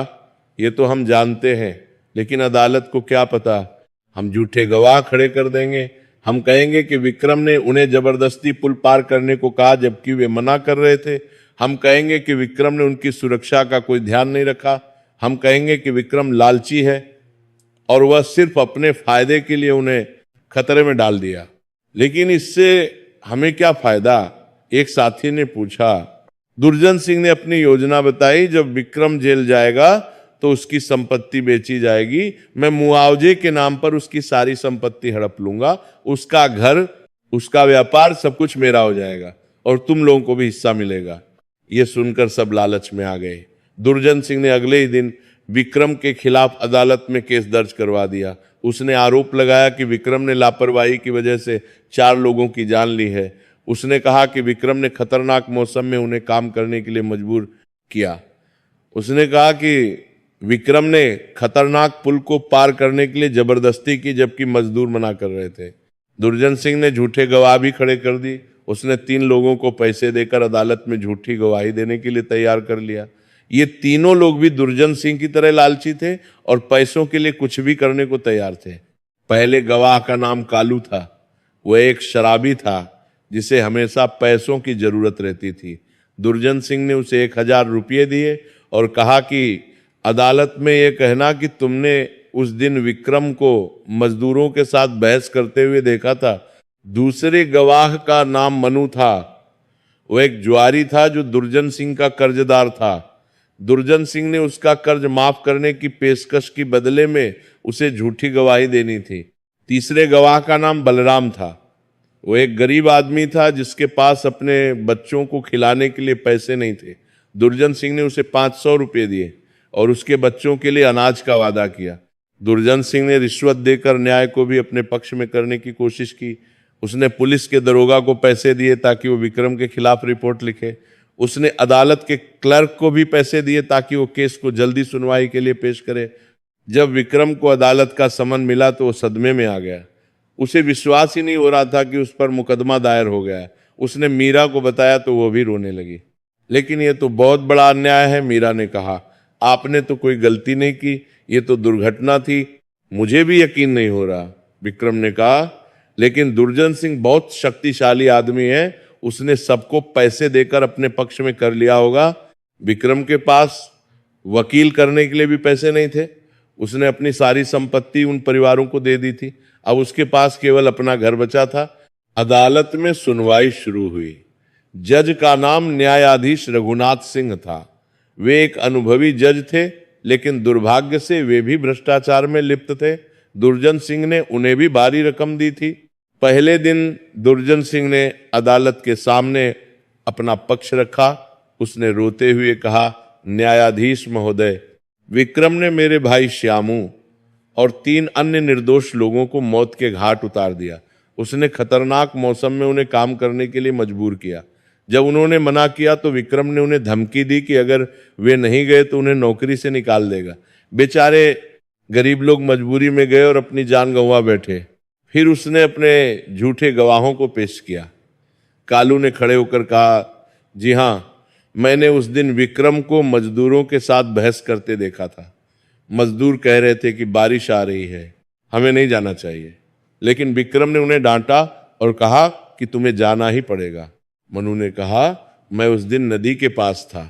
ये तो हम जानते हैं, लेकिन अदालत को क्या पता, हम झूठे गवाह खड़े कर देंगे। हम कहेंगे कि विक्रम ने उन्हें जबरदस्ती पुल पार करने को कहा जबकि वे मना कर रहे थे। हम कहेंगे कि विक्रम ने उनकी सुरक्षा का कोई ध्यान नहीं रखा। हम कहेंगे कि विक्रम लालची है और वह सिर्फ अपने फायदे के लिए उन्हें खतरे में डाल दिया। लेकिन इससे हमें क्या फायदा, एक साथी ने पूछा। दुर्जन सिंह ने अपनी योजना बताई। जब विक्रम जेल जाएगा तो उसकी संपत्ति बेची जाएगी। मैं मुआवजे के नाम पर उसकी सारी संपत्ति हड़प लूंगा। उसका घर, उसका व्यापार, सब कुछ मेरा हो जाएगा और तुम लोगों को भी हिस्सा मिलेगा। ये सुनकर सब लालच में आ गए। दुर्जन सिंह ने अगले ही दिन विक्रम के खिलाफ अदालत में केस दर्ज करवा दिया। उसने आरोप लगाया कि विक्रम ने लापरवाही की वजह से 4 लोगों की जान ली है। उसने कहा कि विक्रम ने खतरनाक मौसम में उन्हें काम करने के लिए मजबूर किया। उसने कहा कि विक्रम ने खतरनाक पुल को पार करने के लिए जबरदस्ती की जबकि मजदूर मना कर रहे थे। दुर्जन सिंह ने झूठे गवाह भी खड़े कर दी। उसने 3 लोगों को पैसे देकर अदालत में झूठी गवाही देने के लिए तैयार कर लिया। ये तीनों लोग भी दुर्जन सिंह की तरह लालची थे और पैसों के लिए कुछ भी करने को तैयार थे। पहले गवाह का नाम कालू था। वह एक शराबी था जिसे हमेशा पैसों की जरूरत रहती थी। दुर्जन सिंह ने उसे 1000 रुपये दिए और कहा कि अदालत में यह कहना कि तुमने उस दिन विक्रम को मजदूरों के साथ बहस करते हुए देखा था। दूसरे गवाह का नाम मनु था। वो एक जुआरी था जो दुर्जन सिंह का कर्जदार था। दुर्जन सिंह ने उसका कर्ज माफ करने की पेशकश की बदले में उसे झूठी गवाही देनी थी। तीसरे गवाह का नाम बलराम था। वो एक गरीब आदमी था जिसके पास अपने बच्चों को खिलाने के लिए पैसे नहीं थे। दुर्जन सिंह ने उसे 500 रुपये दिए और उसके बच्चों के लिए अनाज का वादा किया। दुर्जन सिंह ने रिश्वत देकर न्याय को भी अपने पक्ष में करने की कोशिश की। उसने पुलिस के दरोगा को पैसे दिए ताकि वो विक्रम के खिलाफ रिपोर्ट लिखे। उसने अदालत के क्लर्क को भी पैसे दिए ताकि वो केस को जल्दी सुनवाई के लिए पेश करे। जब विक्रम को अदालत का समन मिला तो वो सदमे में आ गया। उसे विश्वास ही नहीं हो रहा था कि उस पर मुकदमा दायर हो गया है। उसने मीरा को बताया तो वो भी रोने लगी। लेकिन ये तो बहुत बड़ा अन्याय है, मीरा ने कहा। आपने तो कोई गलती नहीं की, ये तो दुर्घटना थी। मुझे भी यकीन नहीं हो रहा, विक्रम ने कहा। लेकिन दुर्जन सिंह बहुत शक्तिशाली आदमी है, उसने सबको पैसे देकर अपने पक्ष में कर लिया होगा। विक्रम के पास वकील करने के लिए भी पैसे नहीं थे। उसने अपनी सारी संपत्ति उन परिवारों को दे दी थी। अब उसके पास केवल अपना घर बचा था। अदालत में सुनवाई शुरू हुई। जज का नाम न्यायाधीश रघुनाथ सिंह था। वे एक अनुभवी जज थे, लेकिन दुर्भाग्य से वे भी भ्रष्टाचार में लिप्त थे। दुर्जन सिंह ने उन्हें भी भारी रकम दी थी। पहले दिन दुर्जन सिंह ने अदालत के सामने अपना पक्ष रखा। उसने रोते हुए कहा, न्यायाधीश महोदय, विक्रम ने मेरे भाई श्यामू और 3 अन्य निर्दोष लोगों को मौत के घाट उतार दिया। उसने खतरनाक मौसम में उन्हें काम करने के लिए मजबूर किया। जब उन्होंने मना किया तो विक्रम ने उन्हें धमकी दी कि अगर वे नहीं गए तो उन्हें नौकरी से निकाल देगा। बेचारे गरीब लोग मजबूरी में गए और अपनी जान गंवा बैठे। फिर उसने अपने झूठे गवाहों को पेश किया। कालू ने खड़े होकर कहा, जी हाँ, मैंने उस दिन विक्रम को मजदूरों के साथ बहस करते देखा था। मजदूर कह रहे थे कि बारिश आ रही है, हमें नहीं जाना चाहिए। लेकिन विक्रम ने उन्हें डांटा और कहा कि तुम्हें जाना ही पड़ेगा। मनु ने कहा, मैं उस दिन नदी के पास था।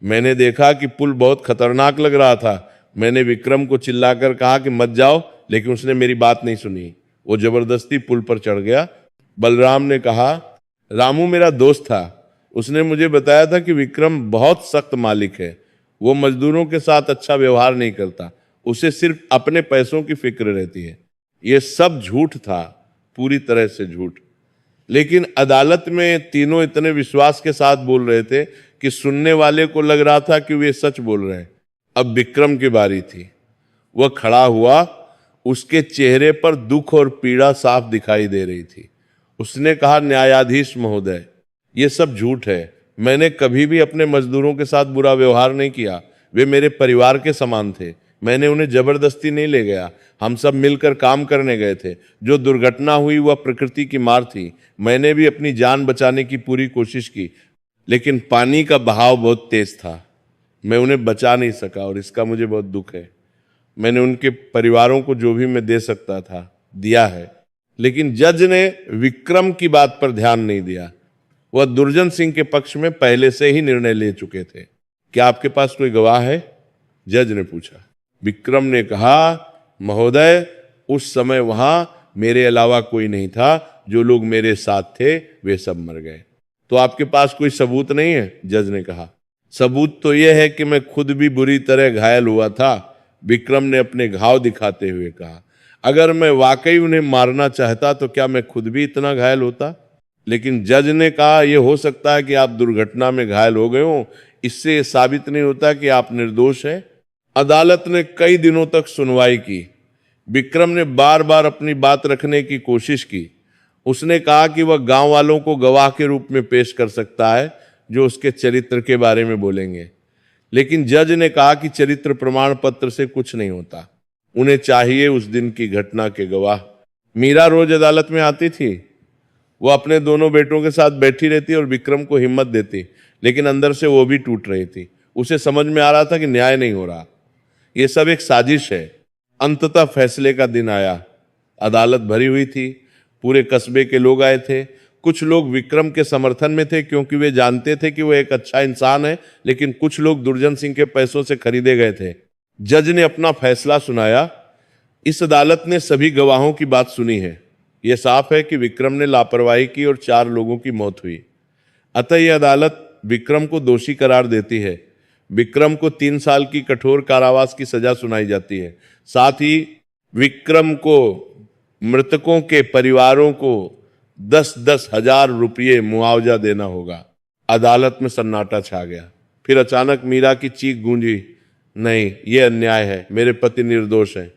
मैंने देखा कि पुल बहुत खतरनाक लग रहा था। मैंने विक्रम को चिल्लाकर कहा कि मत जाओ, लेकिन उसने मेरी बात नहीं सुनी। वो जबरदस्ती पुल पर चढ़ गया। बलराम ने कहा, रामू मेरा दोस्त था। उसने मुझे बताया था कि विक्रम बहुत सख्त मालिक है। वो मजदूरों के साथ अच्छा व्यवहार नहीं करता। उसे सिर्फ अपने पैसों की फिक्र रहती है। ये सब झूठ था, पूरी तरह से झूठ। लेकिन अदालत में तीनों इतने विश्वास के साथ बोल रहे थे कि सुनने वाले को लग रहा था कि वे सच बोल रहे हैं। अब विक्रम की बारी थी। वह खड़ा हुआ। उसके चेहरे पर दुख और पीड़ा साफ दिखाई दे रही थी। उसने कहा, न्यायाधीश महोदय, ये सब झूठ है। मैंने कभी भी अपने मजदूरों के साथ बुरा व्यवहार नहीं किया। वे मेरे परिवार के समान थे। मैंने उन्हें जबरदस्ती नहीं ले गया। हम सब मिलकर काम करने गए थे। जो दुर्घटना हुई वह प्रकृति की मार थी। मैंने भी अपनी जान बचाने की पूरी कोशिश की, लेकिन पानी का बहाव बहुत तेज था। मैं उन्हें बचा नहीं सका और इसका मुझे बहुत दुख है। मैंने उनके परिवारों को जो भी मैं दे सकता था दिया है। लेकिन जज ने विक्रम की बात पर ध्यान नहीं दिया। वह दुर्जन सिंह के पक्ष में पहले से ही निर्णय ले चुके थे। क्या आपके पास कोई गवाह है? जज ने पूछा। विक्रम ने कहा, महोदय, उस समय वहां मेरे अलावा कोई नहीं था। जो लोग मेरे साथ थे वे सब मर गए। तो आपके पास कोई सबूत नहीं है? जज ने कहा, सबूत तो यह है कि मैं खुद भी बुरी तरह घायल हुआ था। विक्रम ने अपने घाव दिखाते हुए कहा, अगर मैं वाकई उन्हें मारना चाहता तो क्या मैं खुद भी इतना घायल होता? लेकिन जज ने कहा, यह हो सकता है कि आप दुर्घटना में घायल हो गए हो, इससे यह साबित नहीं होता कि आप निर्दोष हैं। अदालत ने कई दिनों तक सुनवाई की। विक्रम ने बार बार अपनी बात रखने की कोशिश की। उसने कहा कि वह गांव वालों को गवाह के रूप में पेश कर सकता है जो उसके चरित्र के बारे में बोलेंगे। लेकिन जज ने कहा कि चरित्र प्रमाण पत्र से कुछ नहीं होता। उन्हें चाहिए उस दिन की घटना के गवाह। मीरा रोज अदालत में आती थी। वो अपने दोनों बेटों के साथ बैठी रहती और विक्रम को हिम्मत देती, लेकिन अंदर से वो भी टूट रही थी। उसे समझ में आ रहा था कि न्याय नहीं हो रहा, ये सब एक साजिश है। अंततः फैसले का दिन आया। अदालत भरी हुई थी। पूरे कस्बे के लोग आए थे। कुछ लोग विक्रम के समर्थन में थे क्योंकि वे जानते थे कि वह एक अच्छा इंसान है, लेकिन कुछ लोग दुर्जन सिंह के पैसों से खरीदे गए थे। जज ने अपना फैसला सुनाया। इस अदालत ने सभी गवाहों की बात सुनी है। यह साफ है कि विक्रम ने लापरवाही की और 4 लोगों की मौत हुई। अतः यह अदालत विक्रम को दोषी करार देती है। विक्रम को 3 साल की कठोर कारावास की सजा सुनाई जाती है। साथ ही विक्रम को मृतकों के परिवारों को 10-10 हजार रुपये मुआवजा देना होगा। अदालत में सन्नाटा छा गया। फिर अचानक मीरा की चीख गूंजी, नहीं, यह अन्याय है, मेरे पति निर्दोष हैं।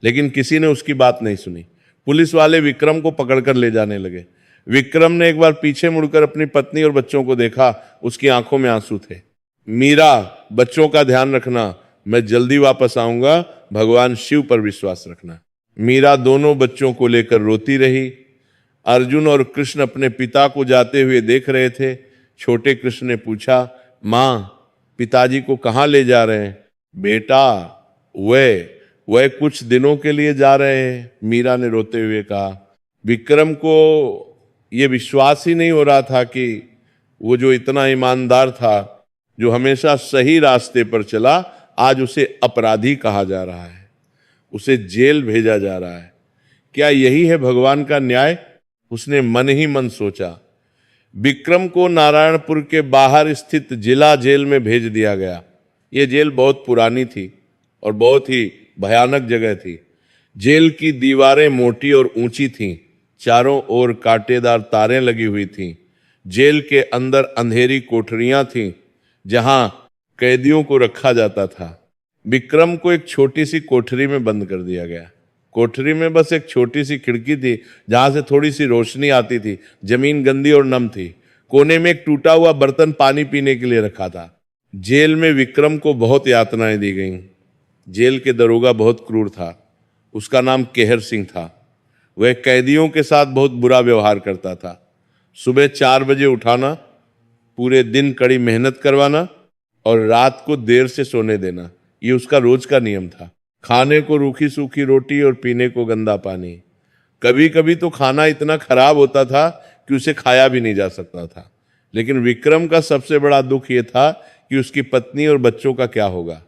लेकिन किसी ने उसकी बात नहीं सुनी। पुलिस वाले विक्रम को पकड़कर ले जाने लगे। विक्रम ने एक बार पीछे मुड़कर अपनी पत्नी और बच्चों को देखा। उसकी आंखों में आंसू थे। मीरा, बच्चों का ध्यान रखना, मैं जल्दी वापस आऊंगा, भगवान शिव पर विश्वास रखना। मीरा दोनों बच्चों को लेकर रोती रही। अर्जुन और कृष्ण अपने पिता को जाते हुए देख रहे थे। छोटे कृष्ण ने पूछा, माँ पिताजी को कहाँ ले जा रहे हैं? बेटा वह कुछ दिनों के लिए जा रहे हैं, मीरा ने रोते हुए कहा। विक्रम को ये विश्वास ही नहीं हो रहा था कि वो जो इतना ईमानदार था, जो हमेशा सही रास्ते पर चला, आज उसे अपराधी कहा जा रहा है, उसे जेल भेजा जा रहा है। क्या यही है भगवान का न्याय? उसने मन ही मन सोचा। विक्रम को नारायणपुर के बाहर स्थित जिला जेल में भेज दिया गया। ये जेल बहुत पुरानी थी और बहुत ही भयानक जगह थी। जेल की दीवारें मोटी और ऊंची थीं, चारों ओर कांटेदार तारें लगी हुई थीं। जेल के अंदर अंधेरी कोठरियां थीं जहां कैदियों को रखा जाता था। विक्रम को एक छोटी सी कोठरी में बंद कर दिया गया। कोठरी में बस एक छोटी सी खिड़की थी जहां से थोड़ी सी रोशनी आती थी। जमीन गंदी और नम थी। कोने में एक टूटा हुआ बर्तन पानी पीने के लिए रखा था। जेल में विक्रम को बहुत यातनाएं दी गईं। जेल के दरोगा बहुत क्रूर था। उसका नाम केहर सिंह था। वह कैदियों के साथ बहुत बुरा व्यवहार करता था। सुबह 4 बजे उठाना, पूरे दिन कड़ी मेहनत करवाना और रात को देर से सोने देना, ये उसका रोज का नियम था। खाने को रूखी सूखी रोटी और पीने को गंदा पानी। कभी कभी तो खाना इतना खराब होता था कि उसे खाया भी नहीं जा सकता था। लेकिन विक्रम का सबसे बड़ा दुख ये था कि उसकी पत्नी और बच्चों का क्या होगा,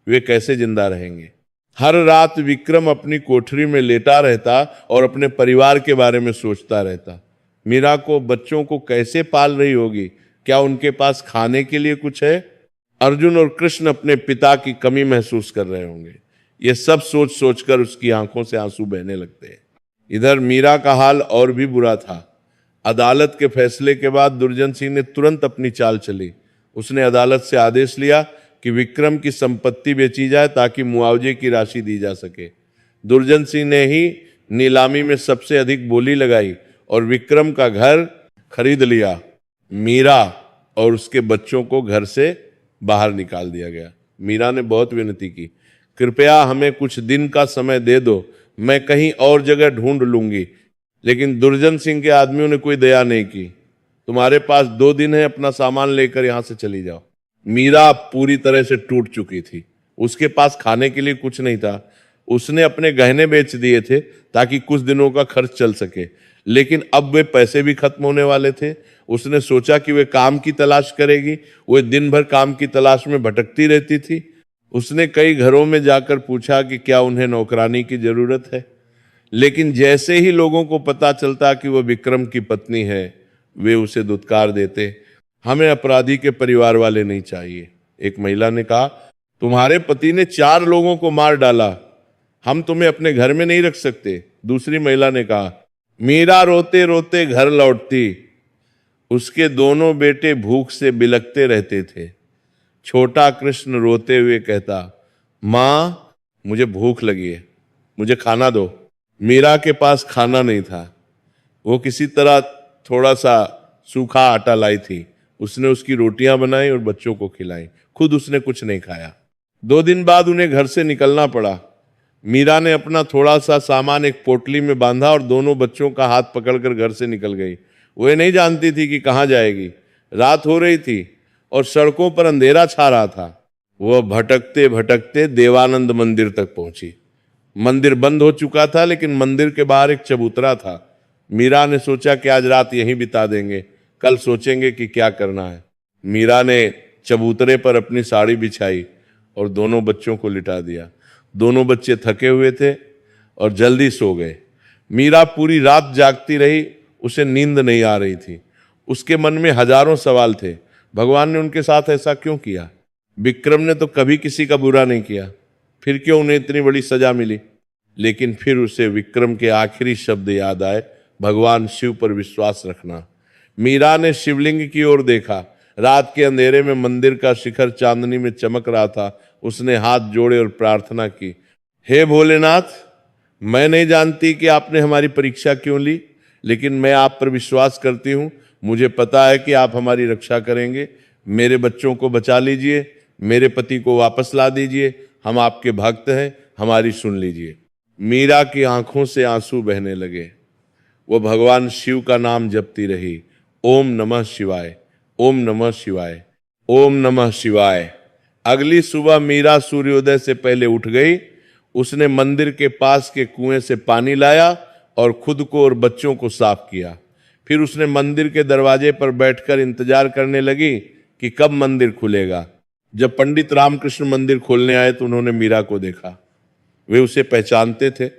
वे कैसे जिंदा रहेंगे। हर रात विक्रम अपनी कोठरी में लेटा रहता और अपने परिवार के बारे में सोचता रहता। मीरा को बच्चों को कैसे पाल रही होगी, क्या उनके पास खाने के लिए कुछ है? अर्जुन और कृष्ण अपने पिता की कमी महसूस कर रहे होंगे। ये सब सोच सोचकर उसकी आंखों से आंसू बहने लगते हैं। इधर मीरा का हाल और भी बुरा था। अदालत के फैसले के बाद दुर्जन सिंह ने तुरंत अपनी चाल चली। उसने अदालत से आदेश लिया कि विक्रम की संपत्ति बेची जाए ताकि मुआवजे की राशि दी जा सके। दुर्जन सिंह ने ही नीलामी में सबसे अधिक बोली लगाई और विक्रम का घर खरीद लिया। मीरा और उसके बच्चों को घर से बाहर निकाल दिया गया। मीरा ने बहुत विनती की, कृपया हमें कुछ दिन का समय दे दो, मैं कहीं और जगह ढूंढ लूंगी। लेकिन दुर्जन सिंह के आदमियों ने कोई दया नहीं की। तुम्हारे पास 2 दिन है, अपना सामान लेकर यहां से चली जाओ। मीरा पूरी तरह से टूट चुकी थी। उसके पास खाने के लिए कुछ नहीं था। उसने अपने गहने बेच दिए थे ताकि कुछ दिनों का खर्च चल सके, लेकिन अब वे पैसे भी खत्म होने वाले थे। उसने सोचा कि वे काम की तलाश करेगी। वह दिन भर काम की तलाश में भटकती रहती थी। उसने कई घरों में जाकर पूछा कि क्या उन्हें नौकरानी की जरूरत है, लेकिन जैसे ही लोगों को पता चलता कि वह विक्रम की पत्नी है, वे उसे दुत्कार देते। हमें अपराधी के परिवार वाले नहीं चाहिए। एक महिला ने कहा, तुम्हारे पति ने 4 लोगों को मार डाला, हम तुम्हें अपने घर में नहीं रख सकते। दूसरी महिला ने कहा, मीरा रोते रोते घर लौटती। उसके दोनों बेटे भूख से बिलखते रहते थे। छोटा कृष्ण रोते हुए कहता, माँ मुझे भूख लगी है, मुझे खाना दो। मीरा के पास खाना नहीं था। वो किसी तरह थोड़ा सा सूखा आटा लाई थी। उसने उसकी रोटियां बनाई और बच्चों को खिलाई। खुद उसने कुछ नहीं खाया। 2 दिन बाद उन्हें घर से निकलना पड़ा। मीरा ने अपना थोड़ा सा सामान एक पोटली में बांधा और दोनों बच्चों का हाथ पकड़कर घर से निकल गई। वह नहीं जानती थी कि कहाँ जाएगी। रात हो रही थी और सड़कों पर अंधेरा छा रहा था। वह भटकते भटकते देवानंद मंदिर तक पहुंची। मंदिर बंद हो चुका था, लेकिन मंदिर के बाहर एक चबूतरा था। मीरा ने सोचा कि आज रात यहीं बिता देंगे, कल सोचेंगे कि क्या करना है। मीरा ने चबूतरे पर अपनी साड़ी बिछाई और दोनों बच्चों को लिटा दिया। दोनों बच्चे थके हुए थे और जल्दी सो गए। मीरा पूरी रात जागती रही। उसे नींद नहीं आ रही थी। उसके मन में हजारों सवाल थे। भगवान ने उनके साथ ऐसा क्यों किया? विक्रम ने तो कभी किसी का बुरा नहीं किया, फिर क्यों उन्हें इतनी बड़ी सजा मिली? लेकिन फिर उसे विक्रम के आखिरी शब्द याद आए, भगवान शिव पर विश्वास रखना। मीरा ने शिवलिंग की ओर देखा। रात के अंधेरे में मंदिर का शिखर चांदनी में चमक रहा था। उसने हाथ जोड़े और प्रार्थना की, हे भोलेनाथ, मैं नहीं जानती कि आपने हमारी परीक्षा क्यों ली, लेकिन मैं आप पर विश्वास करती हूँ। मुझे पता है कि आप हमारी रक्षा करेंगे। मेरे बच्चों को बचा लीजिए, मेरे पति को वापस ला दीजिए। हम आपके भक्त हैं, हमारी सुन लीजिए। मीरा की आंखों से आंसू बहने लगे। वो भगवान शिव का नाम जपती रही, ओम नमः शिवाय, ओम नमः शिवाय, ओम नमः शिवाय। अगली सुबह मीरा सूर्योदय से पहले उठ गई। उसने मंदिर के पास के कुएं से पानी लाया और खुद को और बच्चों को साफ किया। फिर उसने मंदिर के दरवाजे पर बैठकर इंतजार करने लगी कि कब मंदिर खुलेगा। जब पंडित रामकृष्ण मंदिर खोलने आए तो उन्होंने मीरा को देखा। वे उसे पहचानते थे।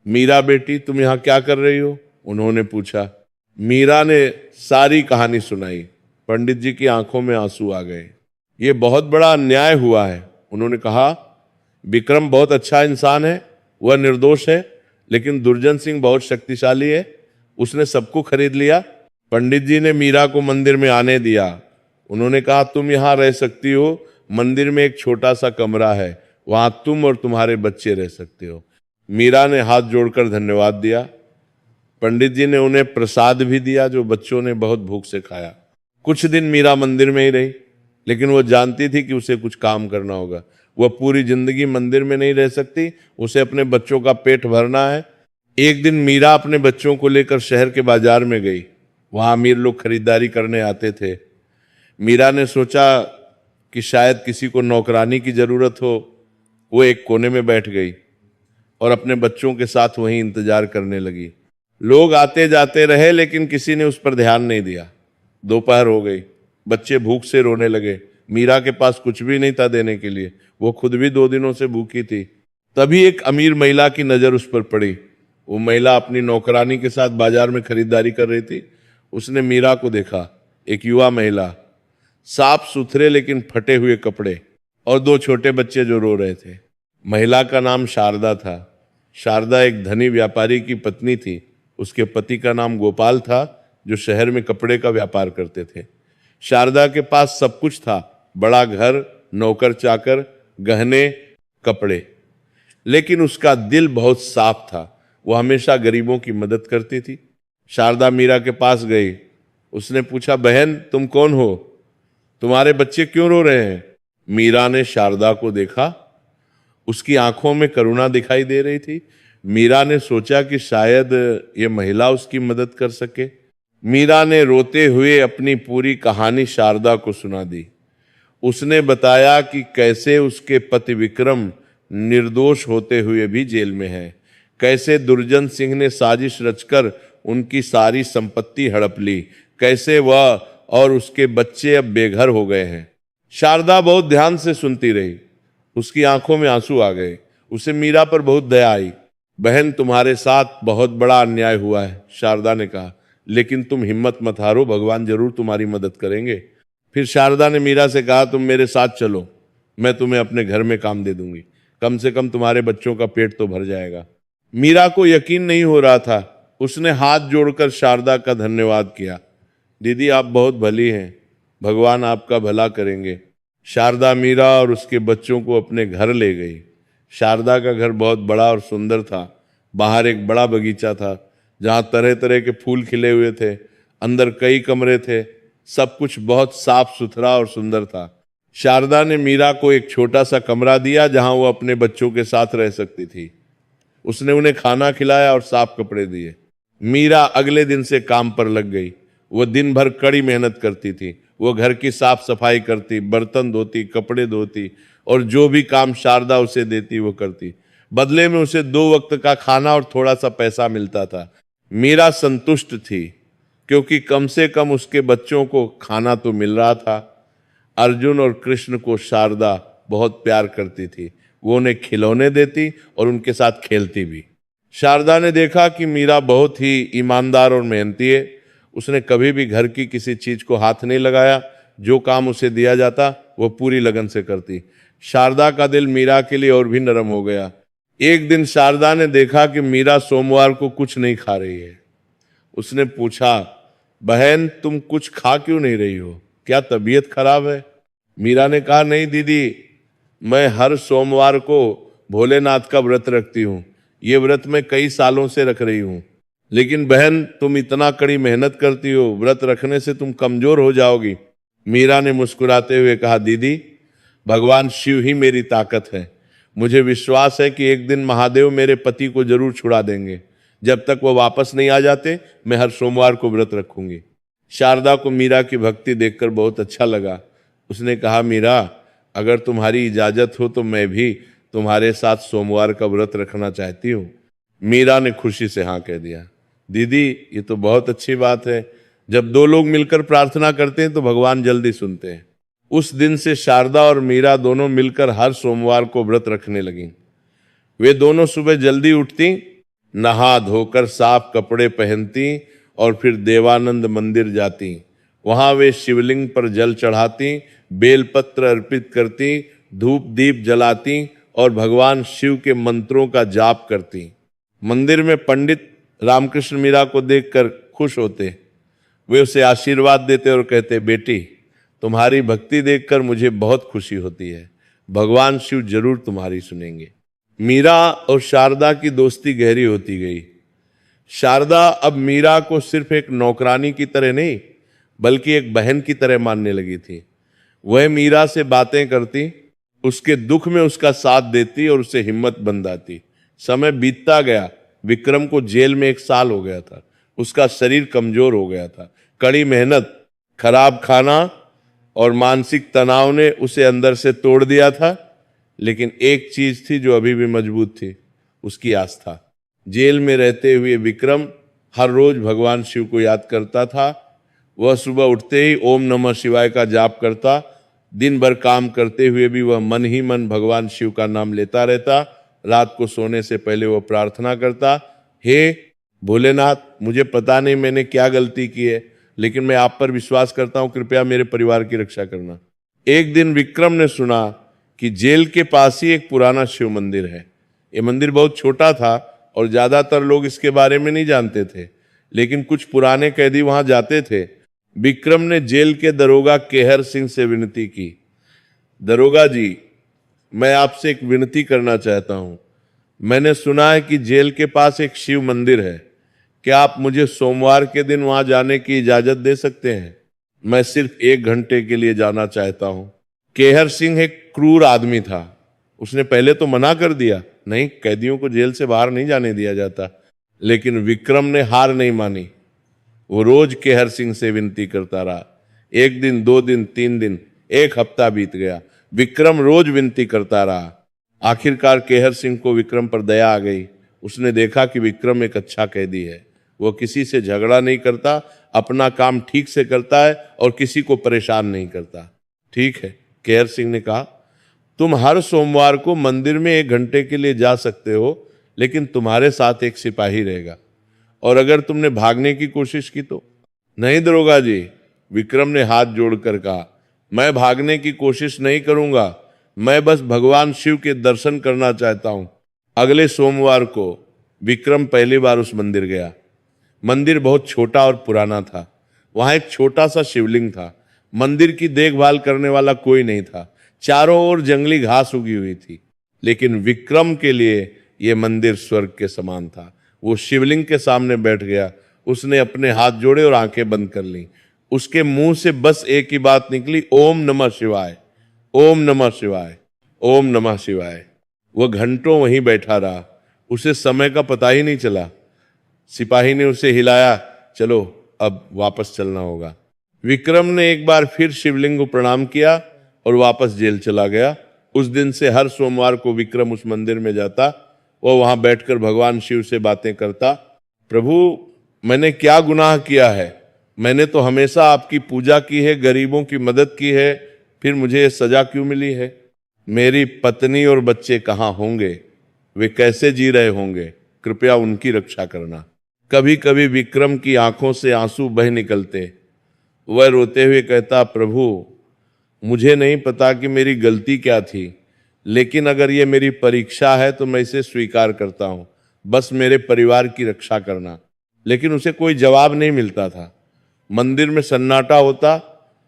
मीरा बेटी, तुम यहां क्या कर रही हो? उन्होंने पूछा। मीरा ने सारी कहानी सुनाई। पंडित जी की आंखों में आंसू आ गए। ये बहुत बड़ा अन्याय हुआ है। उन्होंने कहा, विक्रम बहुत अच्छा इंसान है, वह निर्दोष है, लेकिन दुर्जन सिंह बहुत शक्तिशाली है, उसने सबको खरीद लिया। पंडित जी ने मीरा को मंदिर में आने दिया। उन्होंने कहा, तुम यहां रह सकती हो, मंदिर में एक छोटा सा कमरा है, वहां तुम और तुम्हारे बच्चे रह सकते हो। मीरा ने हाथ जोड़कर धन्यवाद दिया। पंडित जी ने उन्हें प्रसाद भी दिया जो बच्चों ने बहुत भूख से खाया। कुछ दिन मीरा मंदिर में ही रही, लेकिन वो जानती थी कि उसे कुछ काम करना होगा। वह पूरी जिंदगी मंदिर में नहीं रह सकती, उसे अपने बच्चों का पेट भरना है। एक दिन मीरा अपने बच्चों को लेकर शहर के बाजार में गई। वहां अमीर लोग खरीदारी करने आते थे। मीरा ने सोचा कि शायद किसी को नौकरानी की जरूरत हो। वो एक कोने में बैठ गई और अपने बच्चों के साथ वहीं इंतजार करने लगी। लोग आते जाते रहे, लेकिन किसी ने उस पर ध्यान नहीं दिया। दोपहर हो गई, बच्चे भूख से रोने लगे। मीरा के पास कुछ भी नहीं था देने के लिए, वो खुद भी 2 दिनों से भूखी थी। तभी एक अमीर महिला की नजर उस पर पड़ी। वो महिला अपनी नौकरानी के साथ बाजार में खरीदारी कर रही थी। उसने मीरा को देखा। एक युवा महिला, साफ सुथरे लेकिन फटे हुए कपड़े, और 2 छोटे बच्चे जो रो रहे थे। महिला का नाम शारदा था। शारदा एक धनी व्यापारी की पत्नी थी। उसके पति का नाम गोपाल था, जो शहर में कपड़े का व्यापार करते थे। शारदा के पास सब कुछ था, बड़ा घर, नौकर चाकर, गहने, कपड़े, लेकिन उसका दिल बहुत साफ था। वो हमेशा गरीबों की मदद करती थी। शारदा मीरा के पास गई। उसने पूछा, बहन तुम कौन हो? तुम्हारे बच्चे क्यों रो रहे हैं? मीरा ने शारदा को देखा। उसकी आंखों में करुणा दिखाई दे रही थी। मीरा ने सोचा कि शायद ये महिला उसकी मदद कर सके। मीरा ने रोते हुए अपनी पूरी कहानी शारदा को सुना दी। उसने बताया कि कैसे उसके पति विक्रम निर्दोष होते हुए भी जेल में है, कैसे दुर्जन सिंह ने साजिश रचकर उनकी सारी संपत्ति हड़प ली, कैसे वह और उसके बच्चे अब बेघर हो गए हैं। शारदा बहुत ध्यान से सुनती रही। उसकी आंखों में आंसू आ गए। उसे मीरा पर बहुत दया आई। बहन, तुम्हारे साथ बहुत बड़ा अन्याय हुआ है, शारदा ने कहा, लेकिन तुम हिम्मत मत हारो, भगवान जरूर तुम्हारी मदद करेंगे। फिर शारदा ने मीरा से कहा, तुम मेरे साथ चलो, मैं तुम्हें अपने घर में काम दे दूंगी, कम से कम तुम्हारे बच्चों का पेट तो भर जाएगा। मीरा को यकीन नहीं हो रहा था। उसने हाथ जोड़कर शारदा का धन्यवाद किया। दीदी, आप बहुत भली हैं, भगवान आपका भला करेंगे। शारदा मीरा और उसके बच्चों को अपने घर ले गई। शारदा का घर बहुत बड़ा और सुंदर था। बाहर एक बड़ा बगीचा था जहां तरह तरह के फूल खिले हुए थे। अंदर कई कमरे थे। सब कुछ बहुत साफ सुथरा और सुंदर था। शारदा ने मीरा को एक छोटा सा कमरा दिया जहां वो अपने बच्चों के साथ रह सकती थी। उसने उन्हें खाना खिलाया और साफ कपड़े दिए। मीरा अगले दिन से काम पर लग गई। वो दिन भर कड़ी मेहनत करती थी। वो घर की साफ सफाई करती, बर्तन धोती, कपड़े धोती, और जो भी काम शारदा उसे देती वो करती। बदले में उसे 2 वक्त का खाना और थोड़ा सा पैसा मिलता था। मीरा संतुष्ट थी, क्योंकि कम से कम उसके बच्चों को खाना तो मिल रहा था। अर्जुन और कृष्ण को शारदा बहुत प्यार करती थी। वो उन्हें खिलौने देती और उनके साथ खेलती भी। शारदा ने देखा कि मीरा बहुत ही ईमानदार और मेहनती है। उसने कभी भी घर की किसी चीज को हाथ नहीं लगाया। जो काम उसे दिया जाता वो पूरी लगन से करती। शारदा का दिल मीरा के लिए और भी नरम हो गया। एक दिन शारदा ने देखा कि मीरा सोमवार को कुछ नहीं खा रही है। उसने पूछा, बहन तुम कुछ खा क्यों नहीं रही हो, क्या तबीयत खराब है? मीरा ने कहा, नहीं दीदी, मैं हर सोमवार को भोलेनाथ का व्रत रखती हूँ। ये व्रत मैं कई सालों से रख रही हूँ। लेकिन बहन तुम इतना कड़ी मेहनत करती हो, व्रत रखने से तुम कमजोर हो जाओगी। मीरा ने मुस्कुराते हुए कहा, दीदी भगवान शिव ही मेरी ताकत है। मुझे विश्वास है कि एक दिन महादेव मेरे पति को जरूर छुड़ा देंगे। जब तक वो वापस नहीं आ जाते मैं हर सोमवार को व्रत रखूंगी। शारदा को मीरा की भक्ति देखकर बहुत अच्छा लगा। उसने कहा, मीरा, अगर तुम्हारी इजाजत हो तो मैं भी तुम्हारे साथ सोमवार का व्रत रखना चाहती हूँ। मीरा ने खुशी से हाँ कह दिया। दीदी, ये तो बहुत अच्छी बात है। जब दो लोग मिलकर प्रार्थना करते हैं तो भगवान जल्दी सुनते हैं। उस दिन से शारदा और मीरा दोनों मिलकर हर सोमवार को व्रत रखने लगीं। वे दोनों सुबह जल्दी उठती, नहा धोकर साफ कपड़े पहनती और फिर देवानंद मंदिर जाती। वहां वे शिवलिंग पर जल चढ़ाती, बेलपत्र अर्पित करती, धूप दीप जलाती और भगवान शिव के मंत्रों का जाप करती। मंदिर में पंडित रामकृष्ण मीरा को देखकर खुश होते। वे उसे आशीर्वाद देते और कहते, बेटी, तुम्हारी भक्ति देखकर मुझे बहुत खुशी होती है। भगवान शिव जरूर तुम्हारी सुनेंगे। मीरा और शारदा की दोस्ती गहरी होती गई। शारदा अब मीरा को सिर्फ एक नौकरानी की तरह नहीं बल्कि एक बहन की तरह मानने लगी थी। वह मीरा से बातें करती, उसके दुख में उसका साथ देती और उसे हिम्मत बंधाती। समय बीतता गया। विक्रम को जेल में 1 साल हो गया था। उसका शरीर कमजोर हो गया था। कड़ी मेहनत, खराब खाना और मानसिक तनाव ने उसे अंदर से तोड़ दिया था। लेकिन एक चीज थी जो अभी भी मजबूत थी, उसकी आस्था। जेल में रहते हुए विक्रम हर रोज भगवान शिव को याद करता था। वह सुबह उठते ही ओम नमः शिवाय का जाप करता। दिन भर काम करते हुए भी वह मन ही मन भगवान शिव का नाम लेता रहता। रात को सोने से पहले वह प्रार्थना करता, हे भोलेनाथ, मुझे पता नहीं मैंने क्या गलती की है, लेकिन मैं आप पर विश्वास करता हूं, कृपया मेरे परिवार की रक्षा करना। एक दिन विक्रम ने सुना कि जेल के पास ही एक पुराना शिव मंदिर है। ये मंदिर बहुत छोटा था और ज्यादातर लोग इसके बारे में नहीं जानते थे, लेकिन कुछ पुराने कैदी वहां जाते थे। विक्रम ने जेल के दरोगा केहर सिंह से विनती की, दरोगा जी, मैं आपसे एक विनती करना चाहता हूं। मैंने सुना है कि जेल के पास एक शिव मंदिर है। क्या आप मुझे सोमवार के दिन वहां जाने की इजाजत दे सकते हैं? मैं सिर्फ 1 घंटे के लिए जाना चाहता हूं। केहर सिंह एक क्रूर आदमी था। उसने पहले तो मना कर दिया, नहीं, कैदियों को जेल से बाहर नहीं जाने दिया जाता। लेकिन विक्रम ने हार नहीं मानी। वो रोज केहर सिंह से विनती करता रहा। 1 दिन, 2 दिन, 3 दिन, 1 हफ्ता बीत गया। विक्रम रोज विनती करता रहा। आखिरकार केहर सिंह को विक्रम पर दया आ गई। उसने देखा कि विक्रम एक अच्छा कैदी है। वो किसी से झगड़ा नहीं करता, अपना काम ठीक से करता है और किसी को परेशान नहीं करता। ठीक है, केहर सिंह ने कहा, तुम हर सोमवार को मंदिर में 1 घंटे के लिए जा सकते हो, लेकिन तुम्हारे साथ एक सिपाही रहेगा। और अगर तुमने भागने की कोशिश की तो? नहीं दरोगा जी, विक्रम ने हाथ जोड़कर कहा, मैं भागने की कोशिश नहीं करूंगा। मैं बस भगवान शिव के दर्शन करना चाहता हूं। अगले सोमवार को विक्रम पहली बार उस मंदिर गया। मंदिर बहुत छोटा और पुराना था। वहां एक छोटा सा शिवलिंग था। मंदिर की देखभाल करने वाला कोई नहीं था। चारों ओर जंगली घास उगी हुई थी। लेकिन विक्रम के लिए यह मंदिर स्वर्ग के समान था। वो शिवलिंग के सामने बैठ गया। उसने अपने हाथ जोड़े और आंखें बंद कर ली। उसके मुंह से बस एक ही बात निकली, ओम नमः शिवाय, ओम नमः शिवाय, ओम नमः शिवाय। वह घंटों वहीं बैठा रहा। उसे समय का पता ही नहीं चला। सिपाही ने उसे हिलाया, चलो अब वापस चलना होगा। विक्रम ने एक बार फिर शिवलिंग को प्रणाम किया और वापस जेल चला गया। उस दिन से हर सोमवार को विक्रम उस मंदिर में जाता। वह वहां बैठकर भगवान शिव से बातें करता, प्रभु, मैंने क्या गुनाह किया है? मैंने तो हमेशा आपकी पूजा की है, गरीबों की मदद की है, फिर मुझे ये सजा क्यों मिली है? मेरी पत्नी और बच्चे कहाँ होंगे? वे कैसे जी रहे होंगे? कृपया उनकी रक्षा करना। कभी कभी विक्रम की आंखों से आंसू बह निकलते। वह रोते हुए कहता, प्रभु, मुझे नहीं पता कि मेरी गलती क्या थी, लेकिन अगर ये मेरी परीक्षा है तो मैं इसे स्वीकार करता हूं। बस मेरे परिवार की रक्षा करना। लेकिन उसे कोई जवाब नहीं मिलता था। मंदिर में सन्नाटा होता,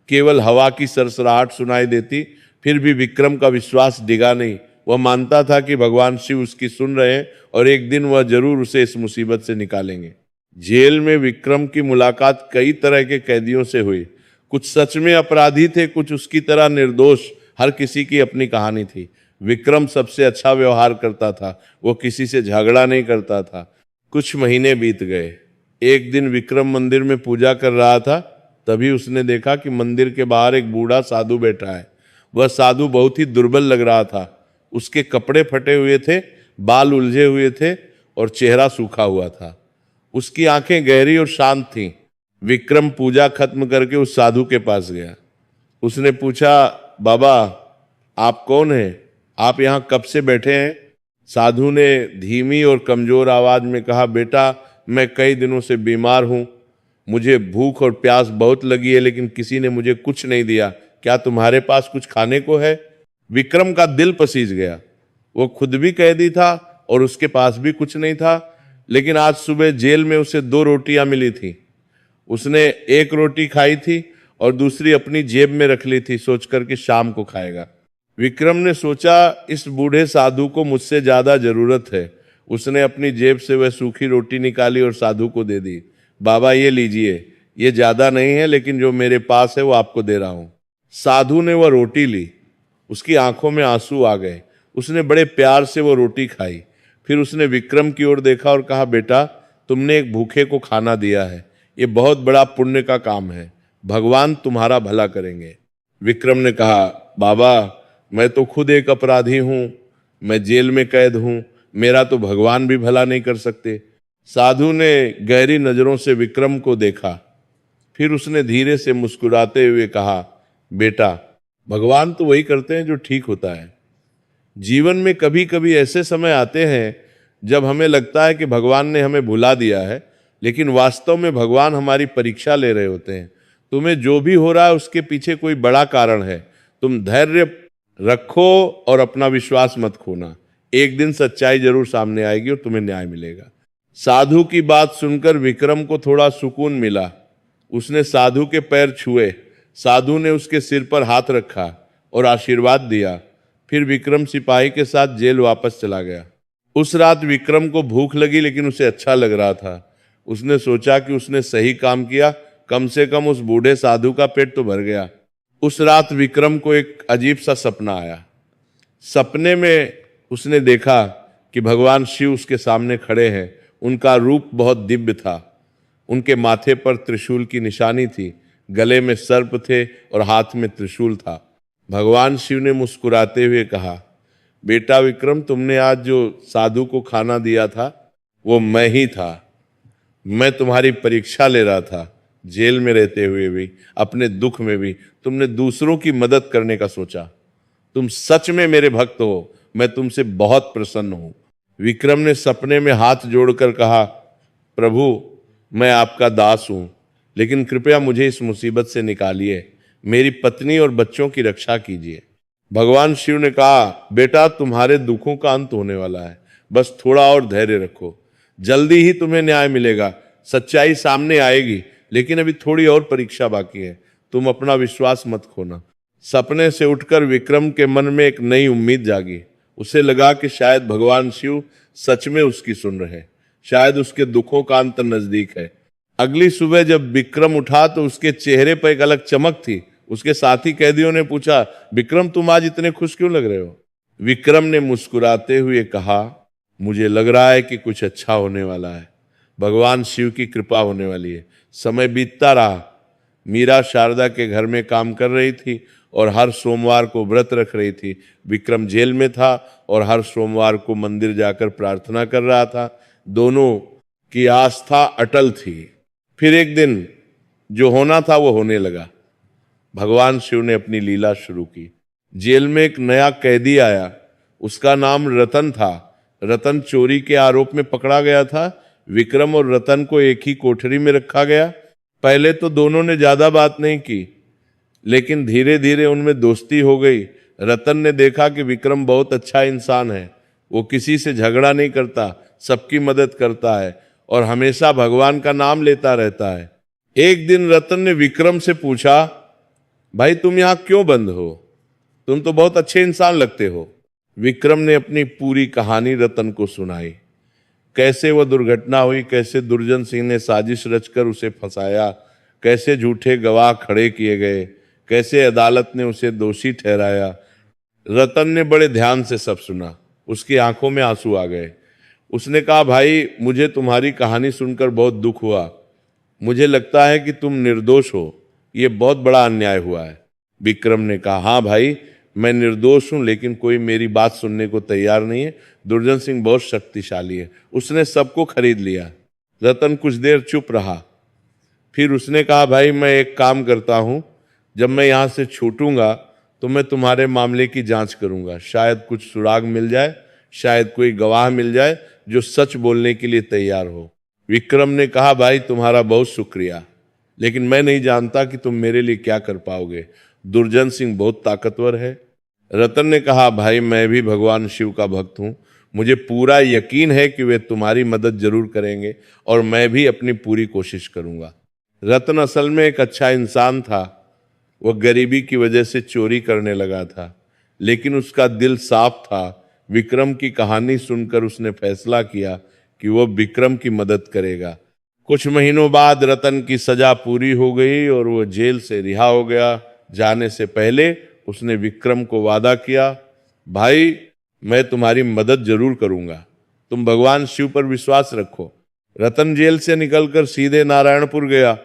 केवल हवा की सरसराहट सुनाई देती। फिर भी विक्रम का विश्वास डिगा नहीं। वह मानता था कि भगवान शिव उसकी सुन रहे हैं और एक दिन वह जरूर उसे इस मुसीबत से निकालेंगे। जेल में विक्रम की मुलाकात कई तरह के कैदियों से हुई। कुछ सच में अपराधी थे, कुछ उसकी तरह निर्दोष। हर किसी की अपनी कहानी थी। विक्रम सबसे अच्छा व्यवहार करता था, वो किसी से झगड़ा नहीं करता था। कुछ महीने बीत गए। एक दिन विक्रम मंदिर में पूजा कर रहा था, तभी उसने देखा कि मंदिर के बाहर एक बूढ़ा साधु बैठा है। वह साधु बहुत ही दुर्बल लग रहा था। उसके कपड़े फटे हुए थे, बाल उलझे हुए थे और चेहरा सूखा हुआ था। उसकी आंखें गहरी और शांत थीं। विक्रम पूजा खत्म करके उस साधु के पास गया। उसने पूछा, बाबा आप कौन हैं? आप यहाँ कब से बैठे हैं? साधु ने धीमी और कमजोर आवाज में कहा, बेटा मैं कई दिनों से बीमार हूँ, मुझे भूख और प्यास बहुत लगी है, लेकिन किसी ने मुझे कुछ नहीं दिया। क्या तुम्हारे पास कुछ खाने को है? विक्रम का दिल पसीज गया। वो खुद भी कैदी था और उसके पास भी कुछ नहीं था, लेकिन आज सुबह जेल में उसे 2 रोटियां मिली थी। उसने एक रोटी खाई थी और दूसरी अपनी जेब में रख ली थी, सोचकर कि शाम को खाएगा। विक्रम ने सोचा, इस बूढ़े साधु को मुझसे ज्यादा जरूरत है। उसने अपनी जेब से वह सूखी रोटी निकाली और साधु को दे दी। बाबा ये लीजिए, ये ज्यादा नहीं है, लेकिन जो मेरे पास है वो आपको दे रहा हूं। साधु ने वह रोटी ली। उसकी आंखों में आंसू आ गए। उसने बड़े प्यार से वो रोटी खाई। फिर उसने विक्रम की ओर देखा और कहा, बेटा तुमने एक भूखे को खाना दिया है, ये बहुत बड़ा पुण्य का काम है, भगवान तुम्हारा भला करेंगे। विक्रम ने कहा, बाबा मैं तो खुद एक अपराधी हूं, मैं जेल में कैद हूं, मेरा तो भगवान भी भला नहीं कर सकते। साधु ने गहरी नजरों से विक्रम को देखा। फिर उसने धीरे से मुस्कुराते हुए कहा, बेटा भगवान तो वही करते हैं जो ठीक होता है। जीवन में कभी कभी ऐसे समय आते हैं जब हमें लगता है कि भगवान ने हमें भुला दिया है, लेकिन वास्तव में भगवान हमारी परीक्षा ले रहे होते हैं। तुम्हें जो भी हो रहा है उसके पीछे कोई बड़ा कारण है। तुम धैर्य रखो और अपना विश्वास मत खोना। एक दिन सच्चाई जरूर सामने आएगी और तुम्हें न्याय मिलेगा। साधु की बात सुनकर विक्रम को थोड़ा सुकून मिला। उसने साधु के पैर छुए। साधु ने उसके सिर पर हाथ रखा और आशीर्वाद दिया। फिर विक्रम सिपाही के साथ जेल वापस चला गया। उस रात विक्रम को भूख लगी, लेकिन उसे अच्छा लग रहा था। उसने सोचा कि उसने सही काम किया, कम से कम उस बूढ़े साधु का पेट तो भर गया। उस रात विक्रम को एक अजीब सा सपना आया। सपने में उसने देखा कि भगवान शिव उसके सामने खड़े हैं। उनका रूप बहुत दिव्य था। उनके माथे पर त्रिशूल की निशानी थी, गले में सर्प थे और हाथ में त्रिशूल था। भगवान शिव ने मुस्कुराते हुए कहा, बेटा विक्रम तुमने आज जो साधु को खाना दिया था वो मैं ही था। मैं तुम्हारी परीक्षा ले रहा था। जेल में रहते हुए भी, अपने दुख में भी तुमने दूसरों की मदद करने का सोचा। तुम सच में मेरे भक्त हो, मैं तुमसे बहुत प्रसन्न हूं। विक्रम ने सपने में हाथ जोड़कर कहा, प्रभु मैं आपका दास हूं, लेकिन कृपया मुझे इस मुसीबत से निकालिए, मेरी पत्नी और बच्चों की रक्षा कीजिए। भगवान शिव ने कहा, बेटा तुम्हारे दुखों का अंत होने वाला है, बस थोड़ा और धैर्य रखो, जल्दी ही तुम्हें न्याय मिलेगा, सच्चाई सामने आएगी, लेकिन अभी थोड़ी और परीक्षा बाकी है, तुम अपना विश्वास मत खोना। सपने से उठकर विक्रम के मन में एक नई उम्मीद जागी। उसे लगा कि शायद भगवान शिव सच में उसकी सुन रहे, शायद उसके दुखों का अंत नजदीक है। अगली सुबह जब विक्रम उठा तो उसके चेहरे पर एक अलग चमक थी। उसके साथी कैदियों ने पूछा, विक्रम तुम आज इतने खुश क्यों लग रहे हो? विक्रम ने मुस्कुराते हुए कहा, मुझे लग रहा है कि कुछ अच्छा होने वाला है, भगवान शिव की कृपा होने वाली है। समय बीतता रहा। मीरा शारदा के घर में काम कर रही थी और हर सोमवार को व्रत रख रही थी। विक्रम जेल में था और हर सोमवार को मंदिर जाकर प्रार्थना कर रहा था। दोनों की आस्था अटल थी। फिर एक दिन जो होना था वो होने लगा। भगवान शिव ने अपनी लीला शुरू की। जेल में एक नया कैदी आया। उसका नाम रतन था। रतन चोरी के आरोप में पकड़ा गया था। विक्रम और रतन को एक ही कोठरी में रखा गया। पहले तो दोनों ने ज्यादा बात नहीं की, लेकिन धीरे धीरे उनमें दोस्ती हो गई। रतन ने देखा कि विक्रम बहुत अच्छा इंसान है, वो किसी से झगड़ा नहीं करता, सबकी मदद करता है और हमेशा भगवान का नाम लेता रहता है। एक दिन रतन ने विक्रम से पूछा, भाई तुम यहां क्यों बंद हो? तुम तो बहुत अच्छे इंसान लगते हो। विक्रम ने अपनी पूरी कहानी रतन को सुनाई। कैसे वह दुर्घटना हुई, कैसे दुर्जन सिंह ने साजिश रचकर उसे फंसाया, कैसे झूठे गवाह खड़े किए गए, कैसे अदालत ने उसे दोषी ठहराया, रतन ने बड़े ध्यान से सब सुना, उसकी आंखों में आंसू आ गए। उसने कहा, भाई मुझे तुम्हारी कहानी सुनकर बहुत दुख हुआ। मुझे लगता है कि तुम निर्दोष हो, ये बहुत बड़ा अन्याय हुआ है। विक्रम ने कहा, हाँ भाई मैं निर्दोष हूं, लेकिन कोई मेरी बात सुनने को तैयार नहीं है। दुर्जन सिंह बहुत शक्तिशाली है, उसने सबको खरीद लिया। रतन कुछ देर चुप रहा, फिर उसने कहा, भाई मैं एक काम करता हूं, जब मैं यहां से छूटूंगा तो मैं तुम्हारे मामले की जांच करूंगा, शायद कुछ सुराग मिल जाए, शायद कोई गवाह मिल जाए जो सच बोलने के लिए तैयार हो। विक्रम ने कहा, भाई तुम्हारा बहुत शुक्रिया, लेकिन मैं नहीं जानता कि तुम मेरे लिए क्या कर पाओगे। दुर्जन सिंह बहुत ताकतवर है। रतन ने कहा, भाई मैं भी भगवान शिव का भक्त हूं, मुझे पूरा यकीन है कि वे तुम्हारी मदद जरूर करेंगे और मैं भी अपनी पूरी कोशिश करूंगा। रतन असल में एक अच्छा इंसान था। वह गरीबी की वजह से चोरी करने लगा था, लेकिन उसका दिल साफ था। विक्रम की कहानी सुनकर उसने फैसला किया कि वह विक्रम की मदद करेगा। कुछ महीनों बाद रतन की सजा पूरी हो गई और वह जेल से रिहा हो गया। जाने से पहले उसने विक्रम को वादा किया, भाई मैं तुम्हारी मदद जरूर करूंगा, तुम भगवान शिव पर विश्वास रखो। रतन जेल से निकलकर सीधे नारायणपुर गया।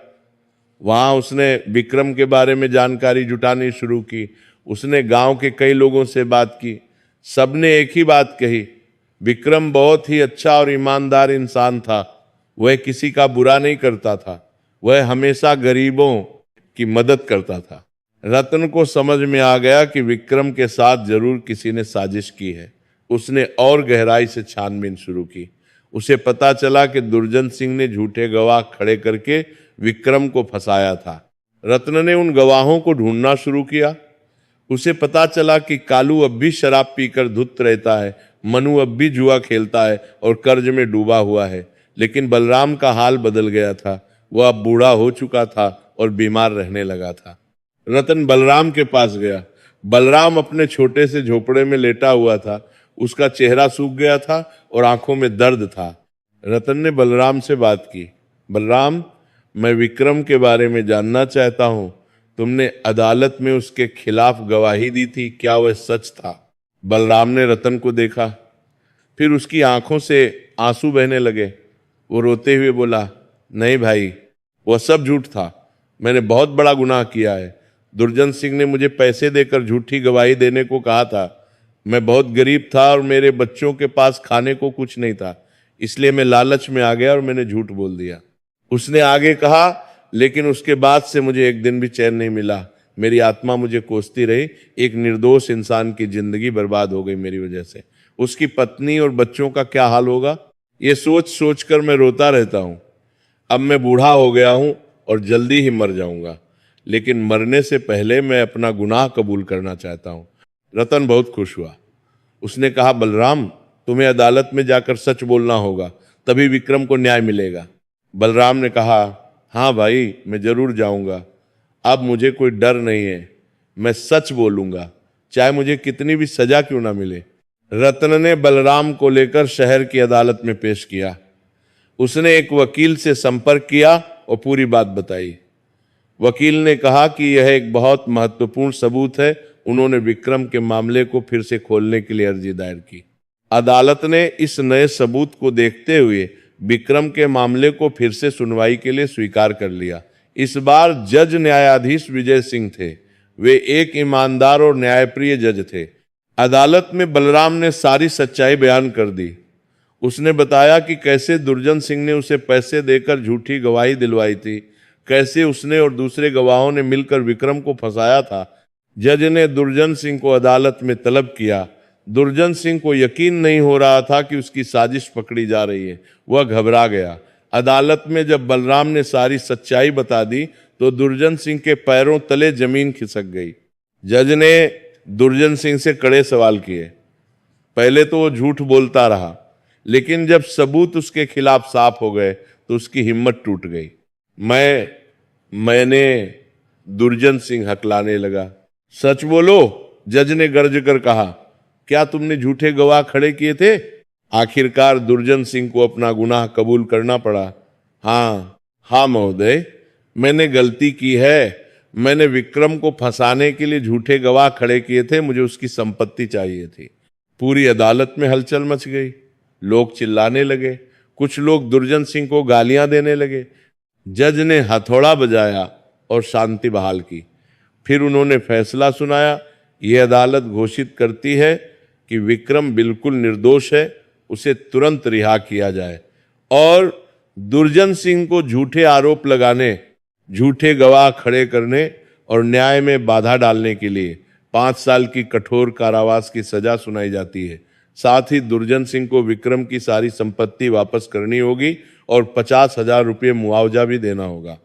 वहां उसने विक्रम के बारे में जानकारी जुटानी शुरू की। उसने गांव के कई लोगों से बात की। सबने एक ही बात कही, विक्रम बहुत ही अच्छा और ईमानदार इंसान था। वह किसी का बुरा नहीं करता था, वह हमेशा गरीबों की मदद करता था। रतन को समझ में आ गया कि विक्रम के साथ जरूर किसी ने साजिश की है। उसने और गहराई से छानबीन शुरू की। उसे पता चला कि दुर्जन सिंह ने झूठे गवाह खड़े करके विक्रम को फंसाया था। रत्न ने उन गवाहों को ढूंढना शुरू किया। उसे पता चला कि कालू अब भी शराब पीकर धुत रहता है, मनु अब भी जुआ खेलता है और कर्ज में डूबा हुआ है। लेकिन बलराम का हाल बदल गया था। वह अब बूढ़ा हो चुका था और बीमार रहने लगा था। रतन बलराम के पास गया। बलराम अपने छोटे से झोपड़े में लेटा हुआ था। उसका चेहरा सूख गया था और आंखों में दर्द था। रतन ने बलराम से बात की, बलराम मैं विक्रम के बारे में जानना चाहता हूं। तुमने अदालत में उसके खिलाफ गवाही दी थी, क्या वह सच था? बलराम ने रतन को देखा, फिर उसकी आंखों से आंसू बहने लगे। वो रोते हुए बोला, नहीं भाई, वह सब झूठ था। मैंने बहुत बड़ा गुनाह किया है। दुर्जन सिंह ने मुझे पैसे देकर झूठी गवाही देने को कहा था। मैं बहुत गरीब था और मेरे बच्चों के पास खाने को कुछ नहीं था, इसलिए मैं लालच में आ गया और मैंने झूठ बोल दिया। उसने आगे कहा, लेकिन उसके बाद से मुझे एक दिन भी चैन नहीं मिला। मेरी आत्मा मुझे कोसती रही। एक निर्दोष इंसान की जिंदगी बर्बाद हो गई मेरी वजह से। उसकी पत्नी और बच्चों का क्या हाल होगा, ये सोच सोच कर मैं रोता रहता हूं। अब मैं बूढ़ा हो गया हूं और जल्दी ही मर जाऊंगा, लेकिन मरने से पहले मैं अपना गुनाह कबूल करना चाहता हूं। रतन बहुत खुश हुआ। उसने कहा, बलराम तुम्हें अदालत में जाकर सच बोलना होगा, तभी विक्रम को न्याय मिलेगा। बलराम ने कहा, हाँ भाई मैं जरूर जाऊंगा। अब मुझे कोई डर नहीं है, मैं सच बोलूंगा, चाहे मुझे कितनी भी सजा क्यों ना मिले। रत्न ने बलराम को लेकर शहर की अदालत में पेश किया। उसने एक वकील से संपर्क किया और पूरी बात बताई। वकील ने कहा कि यह एक बहुत महत्वपूर्ण सबूत है। उन्होंने विक्रम के मामले को फिर से खोलने के लिए अर्जी दायर की। अदालत ने इस नए सबूत को देखते हुए विक्रम के मामले को फिर से सुनवाई के लिए स्वीकार कर लिया। इस बार जज न्यायाधीश विजय सिंह थे। वे एक ईमानदार और न्यायप्रिय जज थे। अदालत में बलराम ने सारी सच्चाई बयान कर दी। उसने बताया कि कैसे दुर्जन सिंह ने उसे पैसे देकर झूठी गवाही दिलवाई थी, कैसे उसने और दूसरे गवाहों ने मिलकर विक्रम को फंसाया था। जज ने दुर्जन सिंह को अदालत में तलब किया। दुर्जन सिंह को यकीन नहीं हो रहा था कि उसकी साजिश पकड़ी जा रही है। वह घबरा गया। अदालत में जब बलराम ने सारी सच्चाई बता दी तो दुर्जन सिंह के पैरों तले जमीन खिसक गई। जज ने दुर्जन सिंह से कड़े सवाल किए। पहले तो वो झूठ बोलता रहा, लेकिन जब सबूत उसके खिलाफ साफ हो गए तो उसकी हिम्मत टूट गई। मैंने दुर्जन सिंह हकलाने लगा। सच बोलो, जज ने गर्ज कर कहा। क्या तुमने झूठे गवाह खड़े किए थे? आखिरकार दुर्जन सिंह को अपना गुनाह कबूल करना पड़ा। हाँ महोदय, मैंने गलती की है। मैंने विक्रम को फंसाने के लिए झूठे गवाह खड़े किए थे, मुझे उसकी संपत्ति चाहिए थी। पूरी अदालत में हलचल मच गई, लोग चिल्लाने लगे, कुछ लोग दुर्जन सिंह को गालियां देने लगे। जज ने हथौड़ा बजाया और शांति बहाल की। फिर उन्होंने फैसला सुनाया, यह अदालत घोषित करती है कि विक्रम बिल्कुल निर्दोष है, उसे तुरंत रिहा किया जाए और दुर्जन सिंह को झूठे आरोप लगाने, झूठे गवाह खड़े करने और न्याय में बाधा डालने के लिए 5 साल की कठोर कारावास की सजा सुनाई जाती है। साथ ही दुर्जन सिंह को विक्रम की सारी संपत्ति वापस करनी होगी और 50,000 रुपये मुआवजा भी देना होगा।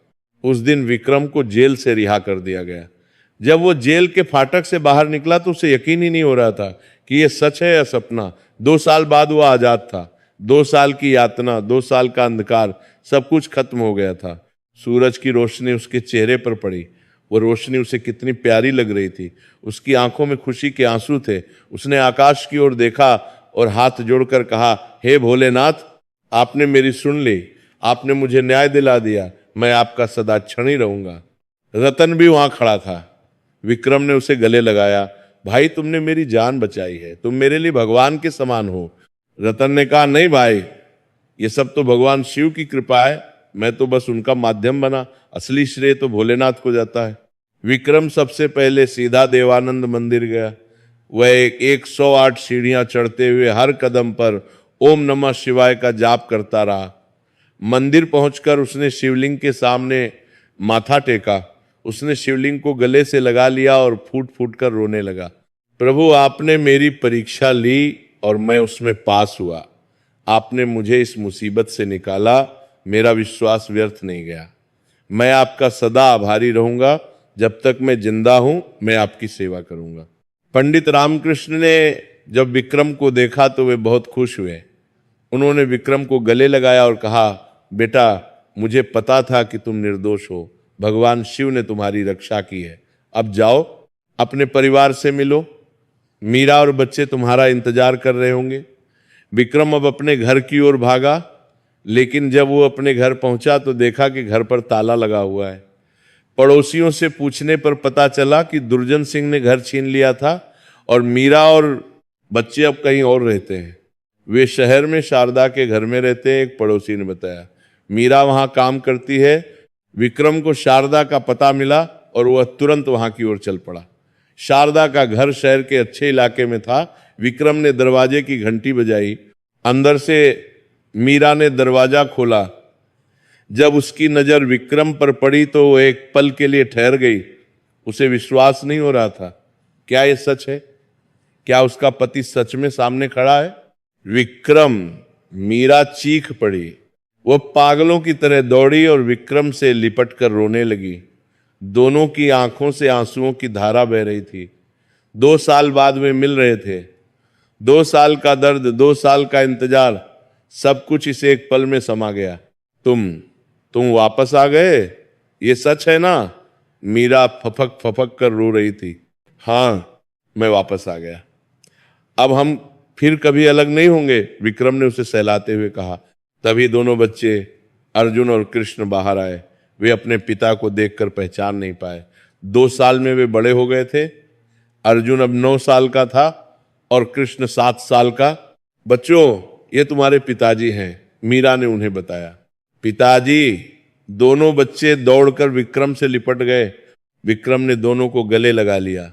उस दिन विक्रम को जेल से रिहा कर दिया गया। जब वो जेल के फाटक से बाहर निकला तो उसे यकीन ही नहीं हो रहा था कि ये सच है या सपना। 2 साल बाद वो आजाद था। 2 साल की यातना, 2 साल का अंधकार, सब कुछ खत्म हो गया था। सूरज की रोशनी उसके चेहरे पर पड़ी। वो रोशनी उसे कितनी प्यारी लग रही थी। उसकी आंखों में खुशी के आंसू थे। उसने आकाश की ओर देखा और हाथ जोड़कर कहा, हे भोलेनाथ, आपने मेरी सुन ली, आपने मुझे न्याय दिला दिया, मैं आपका सदा क्षणी रहूंगा। रतन भी वहां खड़ा था। विक्रम ने उसे गले लगाया, भाई तुमने मेरी जान बचाई है, तुम मेरे लिए भगवान के समान हो। रतन ने कहा, नहीं भाई, ये सब तो भगवान शिव की कृपा है, मैं तो बस उनका माध्यम बना, असली श्रेय तो भोलेनाथ को जाता है। विक्रम सबसे पहले सीधा देवानंद मंदिर गया। वह 108 सीढ़ियां चढ़ते हुए हर कदम पर ओम नमः शिवाय का जाप करता रहा। मंदिर पहुंचकर उसने शिवलिंग के सामने माथा टेका। उसने शिवलिंग को गले से लगा लिया और फूट फूट कर रोने लगा। प्रभु, आपने मेरी परीक्षा ली और मैं उसमें पास हुआ। आपने मुझे इस मुसीबत से निकाला, मेरा विश्वास व्यर्थ नहीं गया। मैं आपका सदा आभारी रहूंगा, जब तक मैं जिंदा हूं मैं आपकी सेवा करूंगा। पंडित रामकृष्ण ने जब विक्रम को देखा तो वे बहुत खुश हुए। उन्होंने विक्रम को गले लगाया और कहा, बेटा, मुझे पता था कि तुम निर्दोष हो, भगवान शिव ने तुम्हारी रक्षा की है। अब जाओ, अपने परिवार से मिलो, मीरा और बच्चे तुम्हारा इंतजार कर रहे होंगे। विक्रम अब अपने घर की ओर भागा, लेकिन जब वो अपने घर पहुंचा तो देखा कि घर पर ताला लगा हुआ है। पड़ोसियों से पूछने पर पता चला कि दुर्जन सिंह ने घर छीन लिया था और मीरा और बच्चे अब कहीं और रहते हैं। वे शहर में शारदा के घर में रहते हैं, एक पड़ोसी ने बताया। मीरा वहां काम करती है। विक्रम को शारदा का पता मिला और वह तुरंत वहां की ओर चल पड़ा। शारदा का घर शहर के अच्छे इलाके में था। विक्रम ने दरवाजे की घंटी बजाई। अंदर से मीरा ने दरवाजा खोला। जब उसकी नजर विक्रम पर पड़ी तो वो एक पल के लिए ठहर गई। उसे विश्वास नहीं हो रहा था, क्या ये सच है? क्या उसका पति सच में सामने खड़ा है? विक्रम! मीरा चीख पड़ी। वो पागलों की तरह दौड़ी और विक्रम से लिपट कर रोने लगी। दोनों की आंखों से आंसुओं की धारा बह रही थी। 2 साल बाद वे मिल रहे थे। 2 साल का दर्द, 2 साल का इंतजार, सब कुछ इस एक पल में समा गया। तुम वापस आ गए, ये सच है ना? मीरा फपक फपक कर रो रही थी। हाँ, मैं वापस आ गया। अब हम फिर कभी अलग नहीं होंगे, विक्रम ने उसे सहलाते हुए कहा। तभी दोनों बच्चे अर्जुन और कृष्ण बाहर आए। वे अपने पिता को देखकर पहचान नहीं पाए। 2 साल में वे बड़े हो गए थे। अर्जुन अब 9 साल का था और कृष्ण 7 साल का। बच्चों, ये तुम्हारे पिताजी हैं, मीरा ने उन्हें बताया। पिताजी! दोनों बच्चे दौड़कर विक्रम से लिपट गए। विक्रम ने दोनों को गले लगा लिया।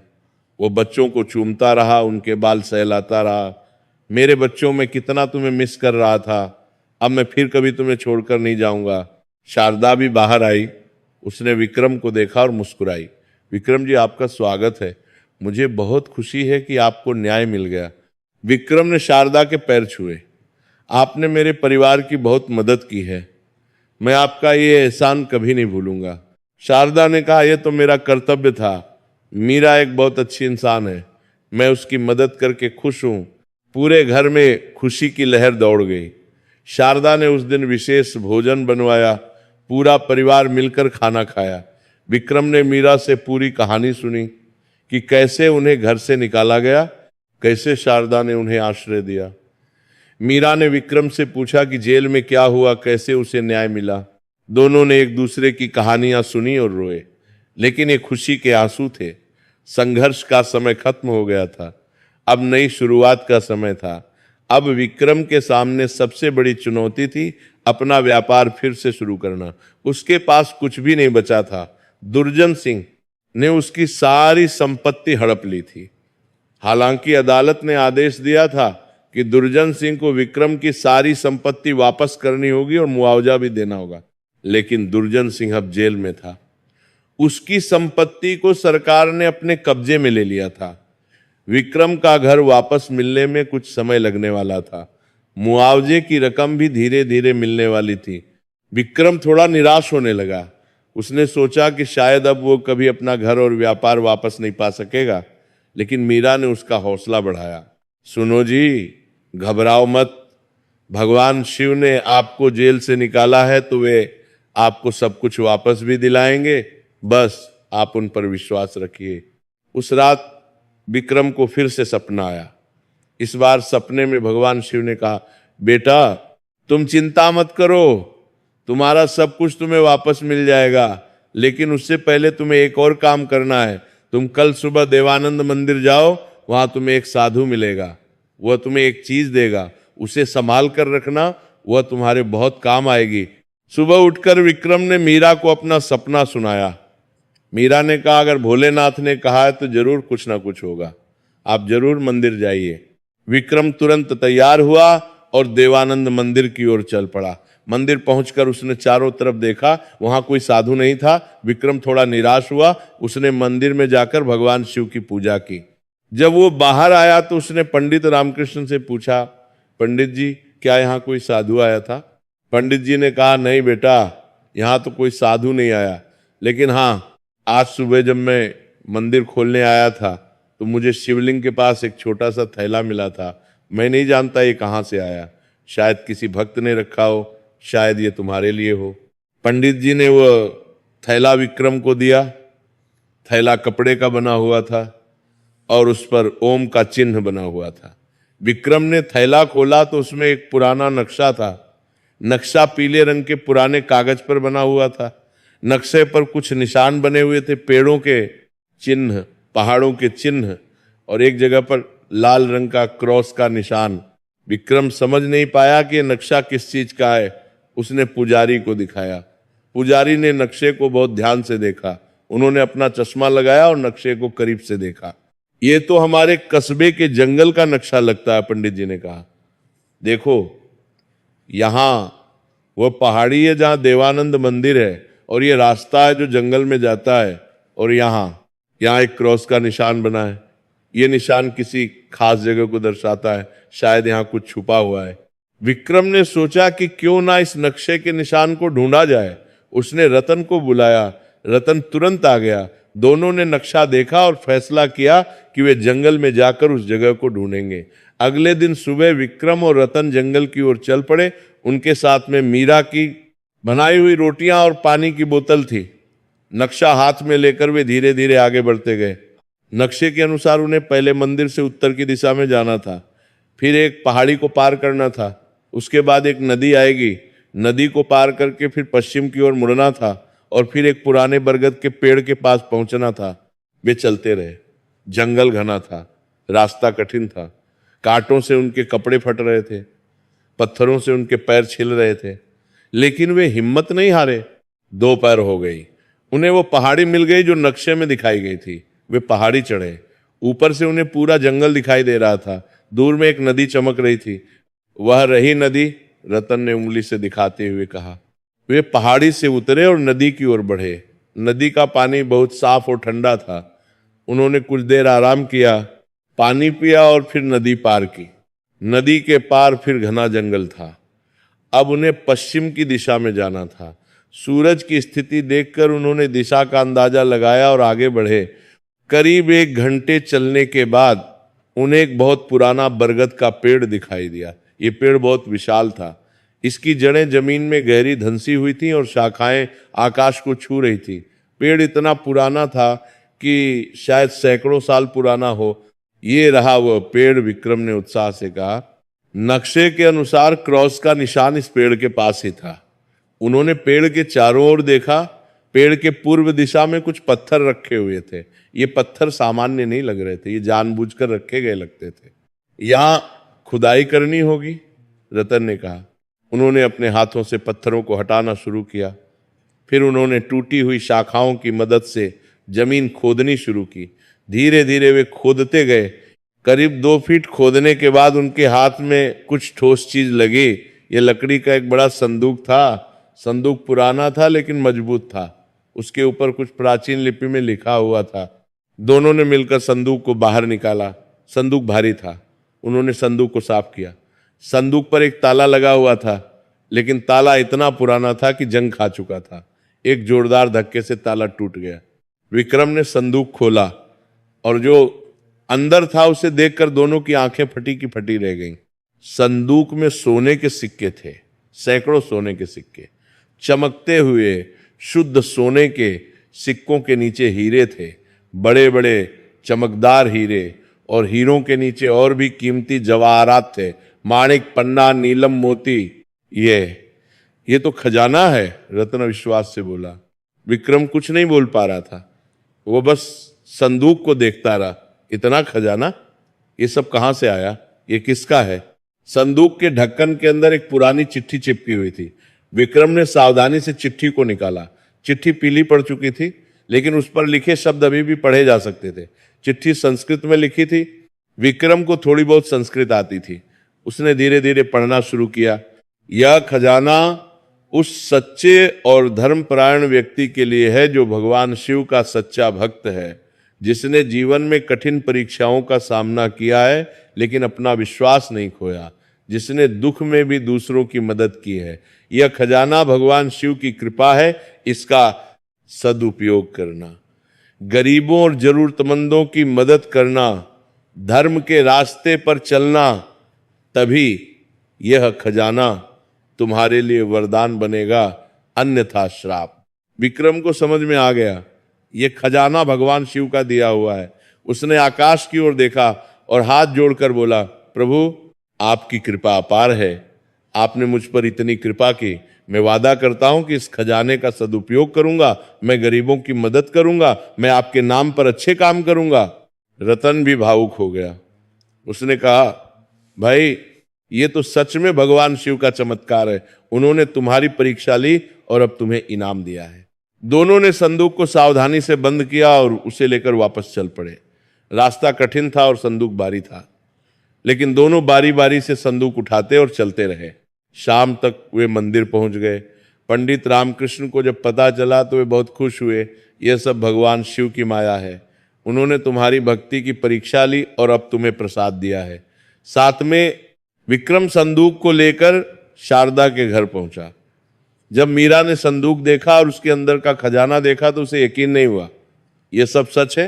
वो बच्चों को चूमता रहा, उनके बाल सहलाता रहा। मेरे बच्चों, मैं कितना तुम्हें मिस कर रहा था। अब मैं फिर कभी तुम्हें छोड़कर नहीं जाऊंगा। शारदा भी बाहर आई। उसने विक्रम को देखा और मुस्कुराई। विक्रम जी, आपका स्वागत है। मुझे बहुत खुशी है कि आपको न्याय मिल गया। विक्रम ने शारदा के पैर छुए। आपने मेरे परिवार की बहुत मदद की है, मैं आपका ये एहसान कभी नहीं भूलूंगा। शारदा ने कहा, यह तो मेरा कर्तव्य था। मीरा एक बहुत अच्छी इंसान है, मैं उसकी मदद करके खुश हूं। पूरे घर में खुशी की लहर दौड़ गई। शारदा ने उस दिन विशेष भोजन बनवाया। पूरा परिवार मिलकर खाना खाया। विक्रम ने मीरा से पूरी कहानी सुनी कि कैसे उन्हें घर से निकाला गया, कैसे शारदा ने उन्हें आश्रय दिया। मीरा ने विक्रम से पूछा कि जेल में क्या हुआ, कैसे उसे न्याय मिला। दोनों ने एक दूसरे की कहानियां सुनी और रोए। लेकिन ये खुशी के आंसू थे। संघर्ष का समय खत्म हो गया था, अब नई शुरुआत का समय था। अब विक्रम के सामने सबसे बड़ी चुनौती थी अपना व्यापार फिर से शुरू करना। उसके पास कुछ भी नहीं बचा था। दुर्जन सिंह ने उसकी सारी संपत्ति हड़प ली थी। हालांकि अदालत ने आदेश दिया था कि दुर्जन सिंह को विक्रम की सारी संपत्ति वापस करनी होगी और मुआवजा भी देना होगा, लेकिन दुर्जन सिंह अब जेल में था। उसकी संपत्ति को सरकार ने अपने कब्जे में ले लिया था। विक्रम का घर वापस मिलने में कुछ समय लगने वाला था। मुआवजे की रकम भी धीरे धीरे मिलने वाली थी। विक्रम थोड़ा निराश होने लगा। उसने सोचा कि शायद अब वो कभी अपना घर और व्यापार वापस नहीं पा सकेगा, लेकिन मीरा ने उसका हौसला बढ़ाया। सुनो जी, घबराओ मत, भगवान शिव ने आपको जेल से निकाला है तो वे आपको सब कुछ वापस भी दिलाएंगे, बस आप उन पर विश्वास रखिए। उस रात विक्रम को फिर से सपना आया। इस बार सपने में भगवान शिव ने कहा, बेटा तुम चिंता मत करो, तुम्हारा सब कुछ तुम्हें वापस मिल जाएगा, लेकिन उससे पहले तुम्हें एक और काम करना है। तुम कल सुबह देवानंद मंदिर जाओ, वहां तुम्हें एक साधु मिलेगा, वह तुम्हें एक चीज देगा, उसे संभाल कर रखना, वह तुम्हारे बहुत काम आएगी। सुबह उठकर विक्रम ने मीरा को अपना सपना सुनाया। मीरा ने कहा, अगर भोलेनाथ ने कहा है तो जरूर कुछ ना कुछ होगा, आप जरूर मंदिर जाइए। विक्रम तुरंत तैयार हुआ और देवानंद मंदिर की ओर चल पड़ा। मंदिर पहुंचकर उसने चारों तरफ देखा, वहां कोई साधु नहीं था। विक्रम थोड़ा निराश हुआ। उसने मंदिर में जाकर भगवान शिव की पूजा की। जब वो बाहर आया तो उसने पंडित रामकृष्ण से पूछा, पंडित जी क्या यहाँ कोई साधु आया था? पंडित जी ने कहा, नहीं बेटा, यहाँ तो कोई साधु नहीं आया, लेकिन हाँ, आज सुबह जब मैं मंदिर खोलने आया था तो मुझे शिवलिंग के पास एक छोटा सा थैला मिला था। मैं नहीं जानता ये कहाँ से आया, शायद किसी भक्त ने रखा हो, शायद ये तुम्हारे लिए हो। पंडित जी ने वो थैला विक्रम को दिया। थैला कपड़े का बना हुआ था और उस पर ओम का चिन्ह बना हुआ था। विक्रम ने थैला खोला तो उसमें एक पुराना नक्शा था। नक्शा पीले रंग के पुराने कागज पर बना हुआ था। नक्शे पर कुछ निशान बने हुए थे, पेड़ों के चिन्ह, पहाड़ों के चिन्ह, और एक जगह पर लाल रंग का क्रॉस का निशान। विक्रम समझ नहीं पाया कि नक्शा किस चीज का है। उसने पुजारी को दिखाया। पुजारी ने नक्शे को बहुत ध्यान से देखा। उन्होंने अपना चश्मा लगाया और नक्शे को करीब से देखा। ये तो हमारे कस्बे के जंगल का नक्शा लगता है, पंडित जी ने कहा। देखो, यहां वह पहाड़ी है जहां देवानंद मंदिर है, और ये रास्ता है जो जंगल में जाता है, और यहाँ एक क्रॉस का निशान बना है। ये निशान किसी खास जगह को दर्शाता है, शायद यहाँ कुछ छुपा हुआ है। विक्रम ने सोचा कि क्यों ना इस नक्शे के निशान को ढूंढा जाए। उसने रतन को बुलाया। रतन तुरंत आ गया। दोनों ने नक्शा देखा और फैसला किया कि वे जंगल में जाकर उस जगह को ढूंढेंगे। अगले दिन सुबह विक्रम और रतन जंगल की ओर चल पड़े। उनके साथ में मीरा की बनाई हुई रोटियां और पानी की बोतल थी। नक्शा हाथ में लेकर वे धीरे धीरे आगे बढ़ते गए। नक्शे के अनुसार उन्हें पहले मंदिर से उत्तर की दिशा में जाना था, फिर एक पहाड़ी को पार करना था, उसके बाद एक नदी आएगी, नदी को पार करके फिर पश्चिम की ओर मुड़ना था, और फिर एक पुराने बरगद के पेड़ के पास पहुंचना था। वे चलते रहे। जंगल घना था, रास्ता कठिन था, कांटों से उनके कपड़े फट रहे थे, पत्थरों से उनके पैर छिल रहे थे, लेकिन वे हिम्मत नहीं हारे। दोपहर हो गई। उन्हें वो पहाड़ी मिल गई जो नक्शे में दिखाई गई थी। वे पहाड़ी चढ़े। ऊपर से उन्हें पूरा जंगल दिखाई दे रहा था। दूर में एक नदी चमक रही थी। वह रही नदी, रतन ने उंगली से दिखाते हुए कहा। वे पहाड़ी से उतरे और नदी की ओर बढ़े। नदी का पानी बहुत साफ और ठंडा था। उन्होंने कुछ देर आराम किया, पानी पिया और फिर नदी पार की। नदी के पार फिर घना जंगल था। अब उन्हें पश्चिम की दिशा में जाना था। सूरज की स्थिति देखकर उन्होंने दिशा का अंदाजा लगाया और आगे बढ़े। करीब 1 घंटे चलने के बाद उन्हें एक बहुत पुराना बरगद का पेड़ दिखाई दिया। ये पेड़ बहुत विशाल था। इसकी जड़ें जमीन में गहरी धंसी हुई थीं और शाखाएं आकाश को छू रही थी। पेड़ इतना पुराना था कि शायद सैकड़ों साल पुराना हो। ये रहा वह पेड़, विक्रम ने उत्साह से कहा। नक्शे के अनुसार क्रॉस का निशान इस पेड़ के पास ही था। उन्होंने पेड़ के चारों ओर देखा। पेड़ के पूर्व दिशा में कुछ पत्थर रखे हुए थे। ये पत्थर सामान्य नहीं लग रहे थे, ये जानबूझकर रखे गए लगते थे। यहां खुदाई करनी होगी, रतन ने कहा। उन्होंने अपने हाथों से पत्थरों को हटाना शुरू किया। फिर उन्होंने टूटी हुई शाखाओं की मदद से जमीन खोदनी शुरू की। धीरे धीरे वे खोदते गए। करीब 2 फीट खोदने के बाद उनके हाथ में कुछ ठोस चीज लगी। ये लकड़ी का एक बड़ा संदूक था। संदूक पुराना था लेकिन मजबूत था। उसके ऊपर कुछ प्राचीन लिपि में लिखा हुआ था। दोनों ने मिलकर संदूक को बाहर निकाला। संदूक भारी था। उन्होंने संदूक को साफ किया। संदूक पर एक ताला लगा हुआ था, लेकिन ताला इतना पुराना था कि जंग खा चुका था। एक जोरदार धक्के से ताला टूट गया। विक्रम ने संदूक खोला और जो अंदर था उसे देखकर दोनों की आंखें फटी की फटी रह गईं। संदूक में सोने के सिक्के थे, सैकड़ों सोने के सिक्के। चमकते हुए शुद्ध सोने के सिक्कों के नीचे हीरे थे, बड़े बड़े चमकदार हीरे, और हीरों के नीचे और भी कीमती जवाहरात थे, माणिक, पन्ना, नीलम, मोती। ये तो खजाना है, रत्न विश्वास से बोला। विक्रम कुछ नहीं बोल पा रहा था, वो बस संदूक को देखता रहा। इतना खजाना, ये सब कहां से आया, ये किसका है? संदूक के ढक्कन के अंदर एक पुरानी चिट्ठी चिपकी हुई थी। विक्रम ने सावधानी से चिट्ठी को निकाला। चिट्ठी पीली पड़ चुकी थी, लेकिन उस पर लिखे शब्द अभी भी पढ़े जा सकते थे। चिट्ठी संस्कृत में लिखी थी। विक्रम को थोड़ी बहुत संस्कृत आती थी। उसने धीरे धीरे पढ़ना शुरू किया। यह खजाना उस सच्चे और धर्मपरायण व्यक्ति के लिए है जो भगवान शिव का सच्चा भक्त है, जिसने जीवन में कठिन परीक्षाओं का सामना किया है लेकिन अपना विश्वास नहीं खोया, जिसने दुख में भी दूसरों की मदद की है। यह खजाना भगवान शिव की कृपा है, इसका सदुपयोग करना, गरीबों और जरूरतमंदों की मदद करना, धर्म के रास्ते पर चलना, तभी यह खजाना तुम्हारे लिए वरदान बनेगा, अन्यथा श्राप। विक्रम को समझ में आ गया, यह खजाना भगवान शिव का दिया हुआ है। उसने आकाश की ओर देखा और हाथ जोड़कर बोला, प्रभु आपकी कृपा अपार है, आपने मुझ पर इतनी कृपा की। मैं वादा करता हूं कि इस खजाने का सदुपयोग करूंगा, मैं गरीबों की मदद करूंगा, मैं आपके नाम पर अच्छे काम करूंगा। रतन भी भावुक हो गया। उसने कहा, भाई ये तो सच में भगवान शिव का चमत्कार है। उन्होंने तुम्हारी परीक्षा ली और अब तुम्हें इनाम दिया है। दोनों ने संदूक को सावधानी से बंद किया और उसे लेकर वापस चल पड़े। रास्ता कठिन था और संदूक भारी था, लेकिन दोनों बारी बारी से संदूक उठाते और चलते रहे। शाम तक वे मंदिर पहुंच गए। पंडित रामकृष्ण को जब पता चला तो वे बहुत खुश हुए। यह सब भगवान शिव की माया है। उन्होंने तुम्हारी भक्ति की परीक्षा ली और अब तुम्हें प्रसाद दिया है। साथ में विक्रम संदूक को लेकर शारदा के घर पहुंचा। जब मीरा ने संदूक देखा और उसके अंदर का खजाना देखा तो उसे यकीन नहीं हुआ, यह सब सच है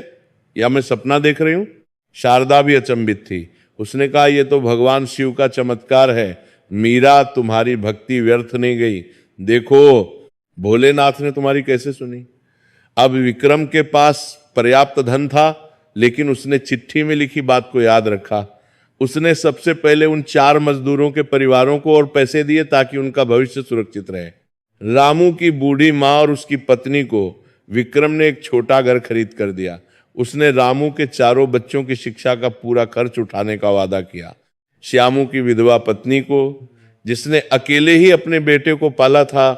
या मैं सपना देख रही हूं? शारदा भी अचंभित थी। उसने कहा, यह तो भगवान शिव का चमत्कार है। मीरा, तुम्हारी भक्ति व्यर्थ नहीं गई। देखो भोलेनाथ ने तुम्हारी कैसे सुनी। अब विक्रम के पास पर्याप्त धन था, लेकिन उसने चिट्ठी में लिखी बात को याद रखा। उसने सबसे पहले उन 4 मजदूरों के परिवारों को और पैसे दिए ताकि उनका भविष्य सुरक्षित रहे। रामू की बूढ़ी माँ और उसकी पत्नी को विक्रम ने एक छोटा घर खरीद कर दिया। उसने रामू के 4 बच्चों की शिक्षा का पूरा खर्च उठाने का वादा किया। श्यामू की विधवा पत्नी को, जिसने अकेले ही अपने बेटे को पाला था,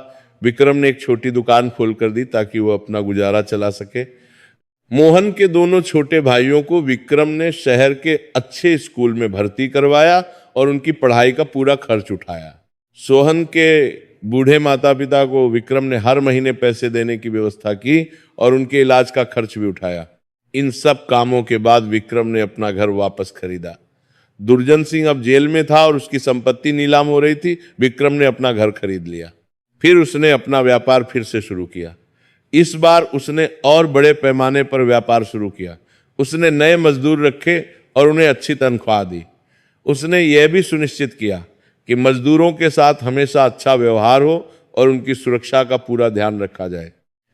विक्रम ने एक छोटी दुकान खोल कर दी ताकि वो अपना गुजारा चला सके। मोहन के दोनों छोटे भाइयों को विक्रम ने शहर के अच्छे स्कूल में भर्ती करवाया और उनकी पढ़ाई का पूरा खर्च उठाया। सोहन के बूढ़े माता पिता को विक्रम ने हर महीने पैसे देने की व्यवस्था की और उनके इलाज का खर्च भी उठाया। इन सब कामों के बाद विक्रम ने अपना घर वापस खरीदा। दुर्जन सिंह अब जेल में था और उसकी संपत्ति नीलाम हो रही थी। विक्रम ने अपना घर खरीद लिया। फिर उसने अपना व्यापार फिर से शुरू किया। इस बार उसने और बड़े पैमाने पर व्यापार शुरू किया। उसने नए मजदूर रखे और उन्हें अच्छी तनख्वाह दी। उसने यह भी सुनिश्चित किया कि मजदूरों के साथ हमेशा अच्छा व्यवहार हो और उनकी सुरक्षा का पूरा ध्यान रखा जाए।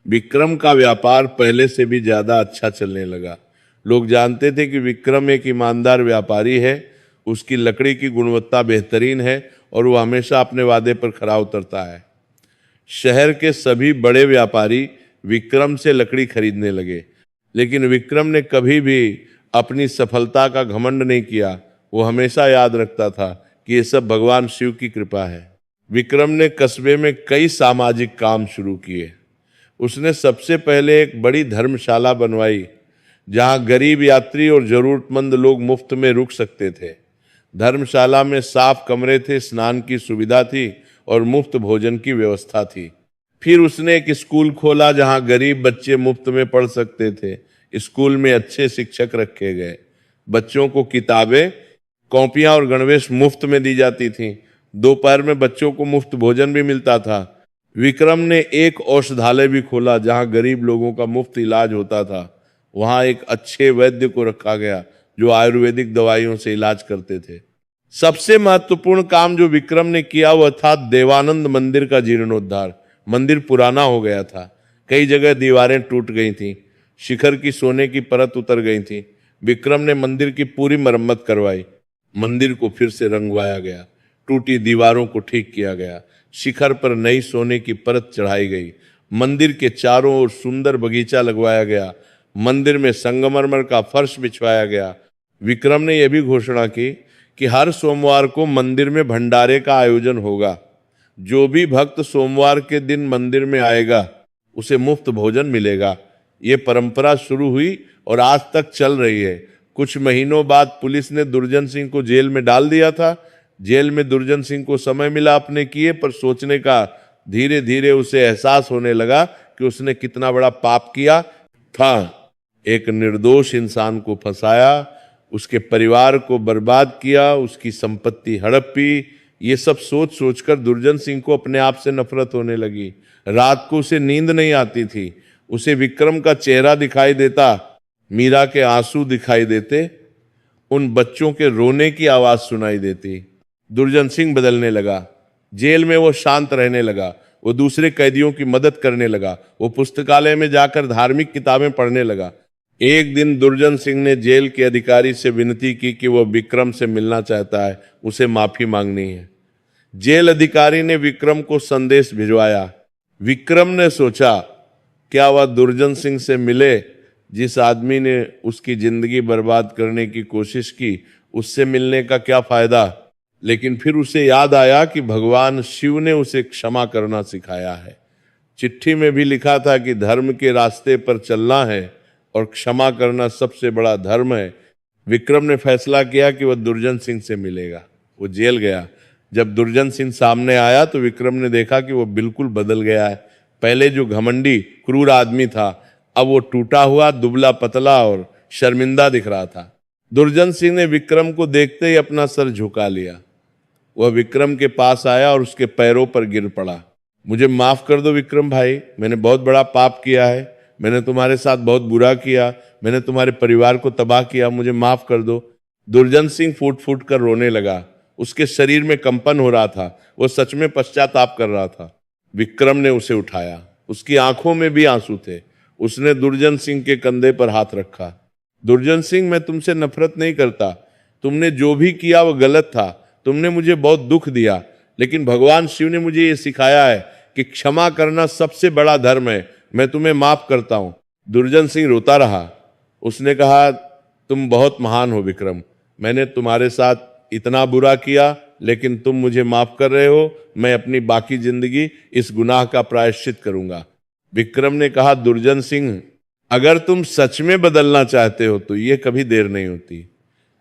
विक्रम का व्यापार पहले से भी ज्यादा अच्छा चलने लगा। लोग जानते थे कि विक्रम एक ईमानदार व्यापारी है, उसकी लकड़ी की गुणवत्ता बेहतरीन है और वो हमेशा अपने वादे पर खरा उतरता है। शहर के सभी बड़े व्यापारी विक्रम से लकड़ी खरीदने लगे। लेकिन विक्रम ने कभी भी अपनी सफलता का घमंड नहीं किया। वो हमेशा याद रखता था कि ये सब भगवान शिव की कृपा है। विक्रम ने कस्बे में कई सामाजिक काम शुरू किए। उसने सबसे पहले एक बड़ी धर्मशाला बनवाई जहां गरीब यात्री और जरूरतमंद लोग मुफ्त में रुक सकते थे। धर्मशाला में साफ कमरे थे, स्नान की सुविधा थी और मुफ्त भोजन की व्यवस्था थी। फिर उसने एक स्कूल खोला जहां गरीब बच्चे मुफ्त में पढ़ सकते थे। स्कूल में अच्छे शिक्षक रखे गए। बच्चों को किताबें, कॉपियां और गणवेश मुफ्त में दी जाती थीं। दोपहर में बच्चों को मुफ्त भोजन भी मिलता था। विक्रम ने एक औषधालय भी खोला जहां गरीब लोगों का मुफ्त इलाज होता था। वहां एक अच्छे वैद्य को रखा गया जो आयुर्वेदिक दवाइयों से इलाज करते थे। सबसे महत्वपूर्ण काम जो विक्रम ने किया वह था देवानंद मंदिर का जीर्णोद्धार। मंदिर पुराना हो गया था, कई जगह दीवारें टूट गई थीं, शिखर की सोने की परत उतर गई थी। विक्रम ने मंदिर की पूरी मरम्मत करवाई। मंदिर को फिर से रंगवाया गया, टूटी दीवारों को ठीक किया गया, शिखर पर नई सोने की परत चढ़ाई गई। मंदिर के चारों ओर सुंदर बगीचा लगवाया गया। मंदिर में संगमरमर का फर्श बिछवाया गया। विक्रम ने यह भी घोषणा की कि हर सोमवार को मंदिर में भंडारे का आयोजन होगा। जो भी भक्त सोमवार के दिन मंदिर में आएगा उसे मुफ्त भोजन मिलेगा। ये परंपरा शुरू हुई और आज तक चल रही है। कुछ महीनों बाद पुलिस ने दुर्जन सिंह को जेल में डाल दिया था। जेल में दुर्जन सिंह को समय मिला अपने किए पर सोचने का। धीरे धीरे उसे एहसास होने लगा कि उसने कितना बड़ा पाप किया था। एक निर्दोष इंसान को फंसाया, उसके परिवार को बर्बाद किया, उसकी संपत्ति हड़पी। ये सब सोच सोचकर दुर्जन सिंह को अपने आप से नफरत होने लगी। रात को उसे नींद नहीं आती थी। उसे विक्रम का चेहरा दिखाई देता, मीरा के आंसू दिखाई देते, उन बच्चों के रोने की आवाज सुनाई देती। दुर्जन सिंह बदलने लगा। जेल में वो शांत रहने लगा। वो दूसरे कैदियों की मदद करने लगा। वो पुस्तकालय में जाकर धार्मिक किताबें पढ़ने लगा। एक दिन दुर्जन सिंह ने जेल के अधिकारी से विनती की कि वह विक्रम से मिलना चाहता है, उसे माफी मांगनी है। जेल अधिकारी ने विक्रम को संदेश भिजवाया। विक्रम ने सोचा, क्या वह दुर्जन सिंह से मिले जिस आदमी ने उसकी जिंदगी बर्बाद करने की कोशिश की, उससे मिलने का क्या फायदा। लेकिन फिर उसे याद आया कि भगवान शिव ने उसे क्षमा करना सिखाया है। चिट्ठी में भी लिखा था कि धर्म के रास्ते पर चलना है और क्षमा करना सबसे बड़ा धर्म है। विक्रम ने फैसला किया कि वह दुर्जन सिंह से मिलेगा। वो जेल गया। जब दुर्जन सिंह सामने आया तो विक्रम ने देखा कि वह बिल्कुल बदल गया है। पहले जो घमंडी क्रूर आदमी था, अब वो टूटा हुआ, दुबला पतला और शर्मिंदा दिख रहा था। दुर्जन सिंह ने विक्रम को देखते ही अपना सर झुका लिया। वह विक्रम के पास आया और उसके पैरों पर गिर पड़ा। मुझे माफ कर दो विक्रम भाई, मैंने बहुत बड़ा पाप किया है। मैंने तुम्हारे साथ बहुत बुरा किया। मैंने तुम्हारे परिवार को तबाह किया। मुझे माफ कर दो। दुर्जन सिंह फूट फूट कर रोने लगा। उसके शरीर में कंपन हो रहा था। वो सच में पश्चाताप कर रहा था। विक्रम ने उसे उठाया। उसकी आंखों में भी आंसू थे। उसने दुर्जन सिंह के कंधे पर हाथ रखा। दुर्जन सिंह, मैं तुमसे नफरत नहीं करता। तुमने जो भी किया वह गलत था। तुमने मुझे बहुत दुख दिया, लेकिन भगवान शिव ने मुझे ये सिखाया है कि क्षमा करना सबसे बड़ा धर्म है। मैं तुम्हें माफ करता हूं। दुर्जन सिंह रोता रहा। उसने कहा, तुम बहुत महान हो विक्रम। मैंने तुम्हारे साथ इतना बुरा किया, लेकिन तुम मुझे माफ कर रहे हो। मैं अपनी बाकी जिंदगी इस गुनाह का प्रायश्चित करूंगा। विक्रम ने कहा, दुर्जन सिंह, अगर तुम सच में बदलना चाहते हो तो ये कभी देर नहीं होती।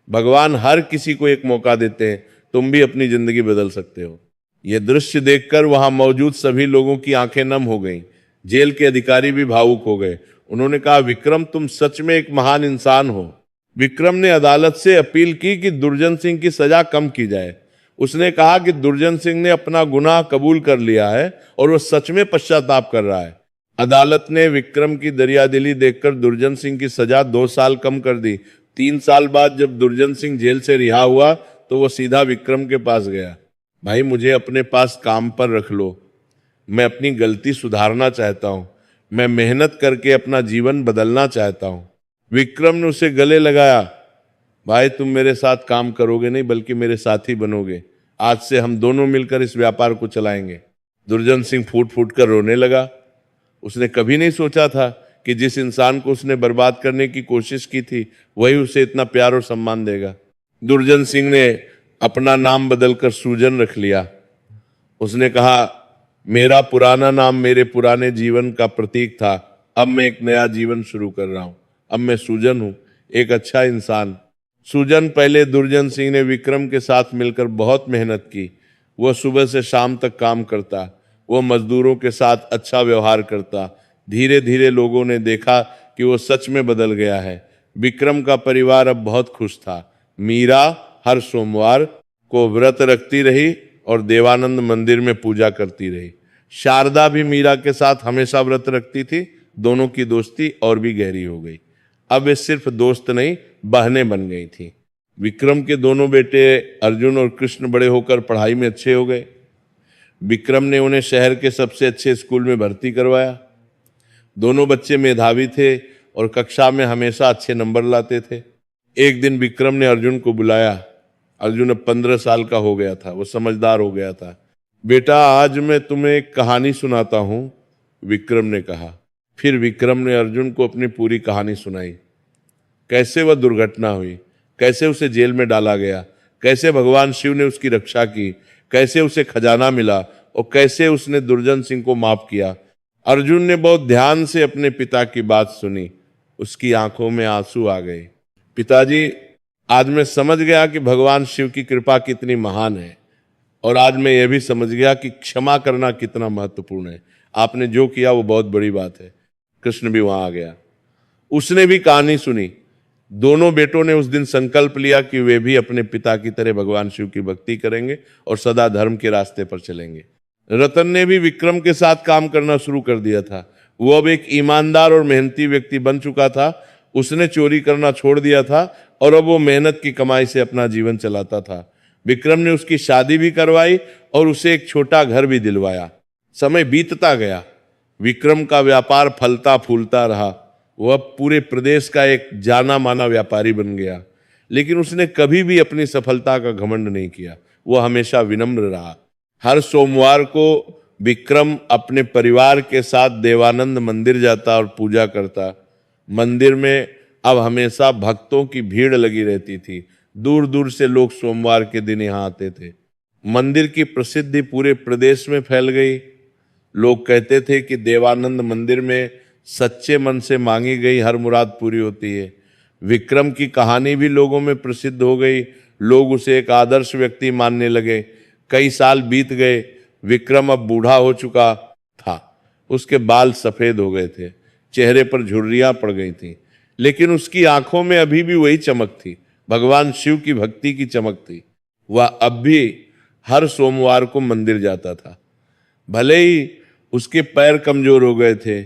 भगवान हर किसी को एक मौका देते हैं। तुम भी अपनी जिंदगी बदल सकते हो। यह दृश्य देखकर वहां मौजूद सभी लोगों की आंखें नम हो गईं। जेल के अधिकारी भी भावुक हो गए। उन्होंने कहा, विक्रम, तुम सच में एक महान इंसान हो। विक्रम ने अदालत से अपील की कि दुर्जन सिंह की सजा कम की जाए। उसने कहा कि दुर्जन सिंह ने अपना गुनाह कबूल कर लिया है और वह सच में पश्चाताप कर रहा है। अदालत ने विक्रम की दरियादिली देखकर दुर्जन सिंह की सजा 2 साल कम कर दी। 3 साल बाद जब दुर्जन सिंह जेल से रिहा हुआ तो वह सीधा विक्रम के पास गया। भाई, मुझे अपने पास काम पर रख लो। मैं अपनी गलती सुधारना चाहता हूं। मैं मेहनत करके अपना जीवन बदलना चाहता हूं। विक्रम ने उसे गले लगाया। भाई, तुम मेरे साथ काम करोगे नहीं, बल्कि मेरे साथी बनोगे। आज से हम दोनों मिलकर इस व्यापार को चलाएंगे। दुर्जन सिंह फूट फूट कर रोने लगा। उसने कभी नहीं सोचा था कि जिस इंसान को उसने बर्बाद करने की कोशिश की थी वही उसे इतना प्यार और सम्मान देगा। दुर्जन सिंह ने अपना नाम बदलकर सूजन रख लिया। उसने कहा, मेरा पुराना नाम मेरे पुराने जीवन का प्रतीक था, अब मैं एक नया जीवन शुरू कर रहा हूं। अब मैं सूजन हूं, एक अच्छा इंसान। सूजन पहले दुर्जन सिंह ने विक्रम के साथ मिलकर बहुत मेहनत की। वह सुबह से शाम तक काम करता, वह मजदूरों के साथ अच्छा व्यवहार करता। धीरे धीरे लोगों ने देखा कि वो सच में बदल गया है। विक्रम का परिवार अब बहुत खुश था। मीरा हर सोमवार को व्रत रखती रही और देवानंद मंदिर में पूजा करती रही। शारदा भी मीरा के साथ हमेशा व्रत रखती थी। दोनों की दोस्ती और भी गहरी हो गई। अब वे सिर्फ दोस्त नहीं, बहनें बन गई थी। विक्रम के दोनों बेटे अर्जुन और कृष्ण बड़े होकर पढ़ाई में अच्छे हो गए। विक्रम ने उन्हें शहर के सबसे अच्छे स्कूल में भर्ती करवाया। दोनों बच्चे मेधावी थे और कक्षा में हमेशा अच्छे नंबर लाते थे। एक दिन विक्रम ने अर्जुन को बुलाया। अर्जुन अब 15 साल का हो गया था, वो समझदार हो गया था। बेटा, आज मैं तुम्हें एक कहानी सुनाता हूं, विक्रम ने कहा। फिर विक्रम ने अर्जुन को अपनी पूरी कहानी सुनाई। कैसे वह दुर्घटना हुई, कैसे उसे जेल में डाला गया, कैसे भगवान शिव ने उसकी रक्षा की, कैसे उसे खजाना मिला और कैसे उसने दुर्जन सिंह को माफ किया। अर्जुन ने बहुत ध्यान से अपने पिता की बात सुनी। उसकी आंखों में आंसू आ गए। पिताजी, आज मैं समझ गया कि भगवान शिव की कृपा कितनी महान है और आज मैं यह भी समझ गया कि क्षमा करना कितना महत्वपूर्ण है। आपने जो किया वो बहुत बड़ी बात है। कृष्ण भी वहां आ गया। उसने भी कहानी सुनी। दोनों बेटों ने उस दिन संकल्प लिया कि वे भी अपने पिता की तरह भगवान शिव की भक्ति करेंगे और सदा धर्म के रास्ते पर चलेंगे। रतन ने भी विक्रम के साथ काम करना शुरू कर दिया था। वो अब एक ईमानदार और मेहनती व्यक्ति बन चुका था। उसने चोरी करना छोड़ दिया था और अब वो मेहनत की कमाई से अपना जीवन चलाता था। विक्रम ने उसकी शादी भी करवाई और उसे एक छोटा घर भी दिलवाया। समय बीतता गया। विक्रम का व्यापार फलता फूलता रहा। वह पूरे प्रदेश का एक जाना माना व्यापारी बन गया। लेकिन उसने कभी भी अपनी सफलता का घमंड नहीं किया। वह हमेशा विनम्र रहा। हर सोमवार को विक्रम अपने परिवार के साथ देवानंद मंदिर जाता और पूजा करता। मंदिर में अब हमेशा भक्तों की भीड़ लगी रहती थी। दूर दूर से लोग सोमवार के दिन यहाँ आते थे। मंदिर की प्रसिद्धि पूरे प्रदेश में फैल गई। लोग कहते थे कि देवानंद मंदिर में सच्चे मन से मांगी गई हर मुराद पूरी होती है। विक्रम की कहानी भी लोगों में प्रसिद्ध हो गई। लोग उसे एक आदर्श व्यक्ति मानने लगे। कई साल बीत गए। विक्रम अब बूढ़ा हो चुका था। उसके बाल सफेद हो गए थे, चेहरे पर झुर्रियां पड़ गई थी, लेकिन उसकी आंखों में अभी भी वही चमक थी, भगवान शिव की भक्ति की चमक थी। वह अब भी हर सोमवार को मंदिर जाता था। भले ही उसके पैर कमजोर हो गए थे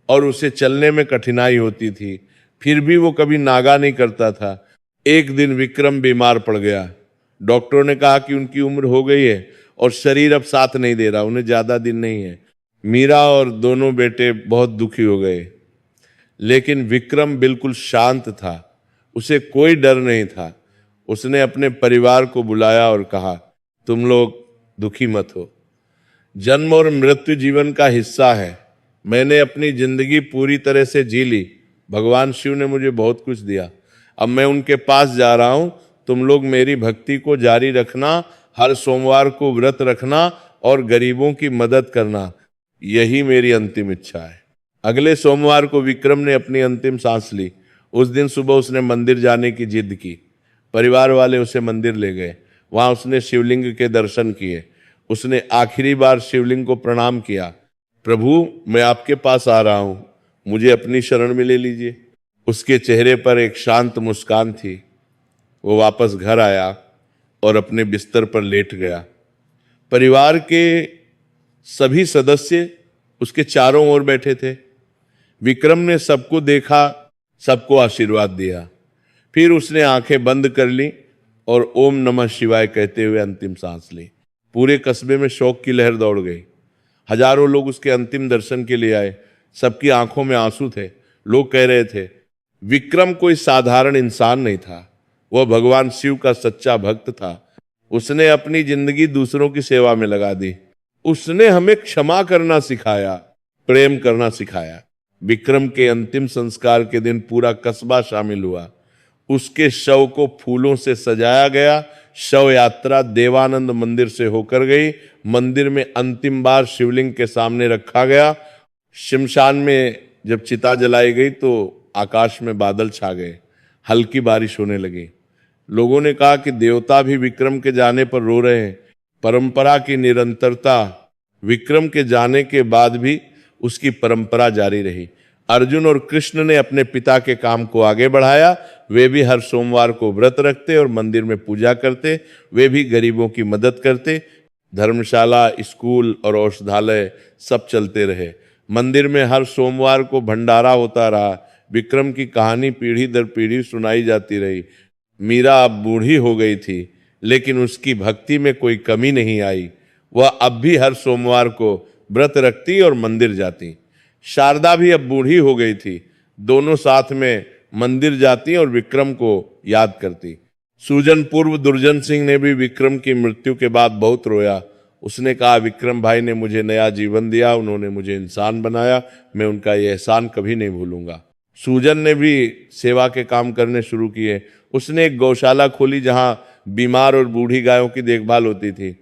और उसे चलने में कठिनाई होती थी, फिर भी वो कभी नागा नहीं करता था। एक दिन विक्रम बीमार पड़ गया। डॉक्टरों ने कहा कि उनकी उम्र हो गई है और शरीर अब साथ नहीं दे रहा, उन्हें ज्यादा दिन नहीं है। मीरा और दोनों बेटे बहुत दुखी हो गए, लेकिन विक्रम बिल्कुल शांत था। उसे कोई डर नहीं था। उसने अपने परिवार को बुलाया और कहा, तुम लोग दुखी मत हो। जन्म और मृत्यु जीवन का हिस्सा है। मैंने अपनी जिंदगी पूरी तरह से जी ली। भगवान शिव ने मुझे बहुत कुछ दिया। अब मैं उनके पास जा रहा हूं। तुम लोग मेरी भक्ति को जारी रखना, हर सोमवार को व्रत रखना और गरीबों की मदद करना, यही मेरी अंतिम इच्छा है। अगले सोमवार को विक्रम ने अपनी अंतिम सांस ली। उस दिन सुबह उसने मंदिर जाने की जिद की। परिवार वाले उसे मंदिर ले गए। वहां उसने शिवलिंग के दर्शन किए। उसने आखिरी बार शिवलिंग को प्रणाम किया। प्रभु, मैं आपके पास आ रहा हूं, मुझे अपनी शरण में ले लीजिए। उसके चेहरे पर एक शांत मुस्कान थी। वो वापस घर आया और अपने बिस्तर पर लेट गया। परिवार के सभी सदस्य उसके चारों ओर बैठे थे। विक्रम ने सबको देखा, सबको आशीर्वाद दिया। फिर उसने आंखें बंद कर ली और ओम नमः शिवाय कहते हुए अंतिम सांस ली। पूरे कस्बे में शोक की लहर दौड़ गई। हजारों लोग उसके अंतिम दर्शन के लिए आए। सबकी आंखों में आंसू थे। लोग कह रहे थे, विक्रम कोई साधारण इंसान नहीं था, वह भगवान शिव का सच्चा भक्त था। उसने अपनी जिंदगी दूसरों की सेवा में लगा दी। उसने हमें क्षमा करना सिखाया। प्रेम करना सिखाया। विक्रम के अंतिम संस्कार के दिन पूरा कस्बा शामिल हुआ। उसके शव को फूलों से सजाया गया। शव यात्रा देवानंद मंदिर से होकर गई। मंदिर में अंतिम बार शिवलिंग के सामने रखा गया। शमशान में जब चिता जलाई गई तो आकाश में बादल छा गए, हल्की बारिश होने लगी। लोगों ने कहा कि देवता भी विक्रम के जाने पर रो रहे हैं। परंपरा की निरंतरता, विक्रम के जाने के बाद भी उसकी परंपरा जारी रही। अर्जुन और कृष्ण ने अपने पिता के काम को आगे बढ़ाया। वे भी हर सोमवार को व्रत रखते और मंदिर में पूजा करते। वे भी गरीबों की मदद करते। धर्मशाला, स्कूल और औषधालय सब चलते रहे। मंदिर में हर सोमवार को भंडारा होता रहा। विक्रम की कहानी पीढ़ी दर पीढ़ी सुनाई जाती रही। मीरा अब बूढ़ी हो गई थी, लेकिन उसकी भक्ति में कोई कमी नहीं आई। वह अब भी हर सोमवार को व्रत रखती और मंदिर जाती। शारदा भी अब बूढ़ी हो गई थी। दोनों साथ में मंदिर जाती और विक्रम को याद करती। सूजन पूर्व दुर्जन सिंह ने भी विक्रम की मृत्यु के बाद बहुत रोया। उसने कहा, विक्रम भाई ने मुझे नया जीवन दिया, उन्होंने मुझे इंसान बनाया, मैं उनका ये एहसान कभी नहीं भूलूंगा। सूजन ने भी सेवा के काम करने शुरू किए। उसने एक गौशाला खोली जहां बीमार और बूढ़ी गायों की देखभाल होती थी।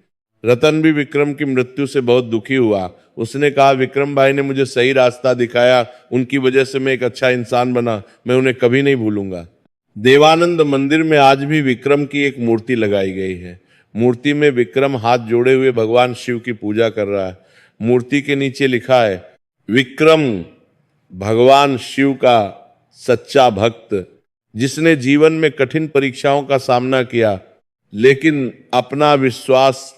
रतन भी विक्रम की मृत्यु से बहुत दुखी हुआ। उसने कहा, विक्रम भाई ने मुझे सही रास्ता दिखाया, उनकी वजह से मैं एक अच्छा इंसान बना, मैं उन्हें कभी नहीं भूलूंगा। देवानंद मंदिर में आज भी विक्रम की एक मूर्ति लगाई गई है। मूर्ति में विक्रम हाथ जोड़े हुए भगवान शिव की पूजा कर रहा है। मूर्ति के नीचे लिखा है, विक्रम भगवान शिव का सच्चा भक्त, जिसने जीवन में कठिन परीक्षाओं का सामना किया लेकिन अपना विश्वास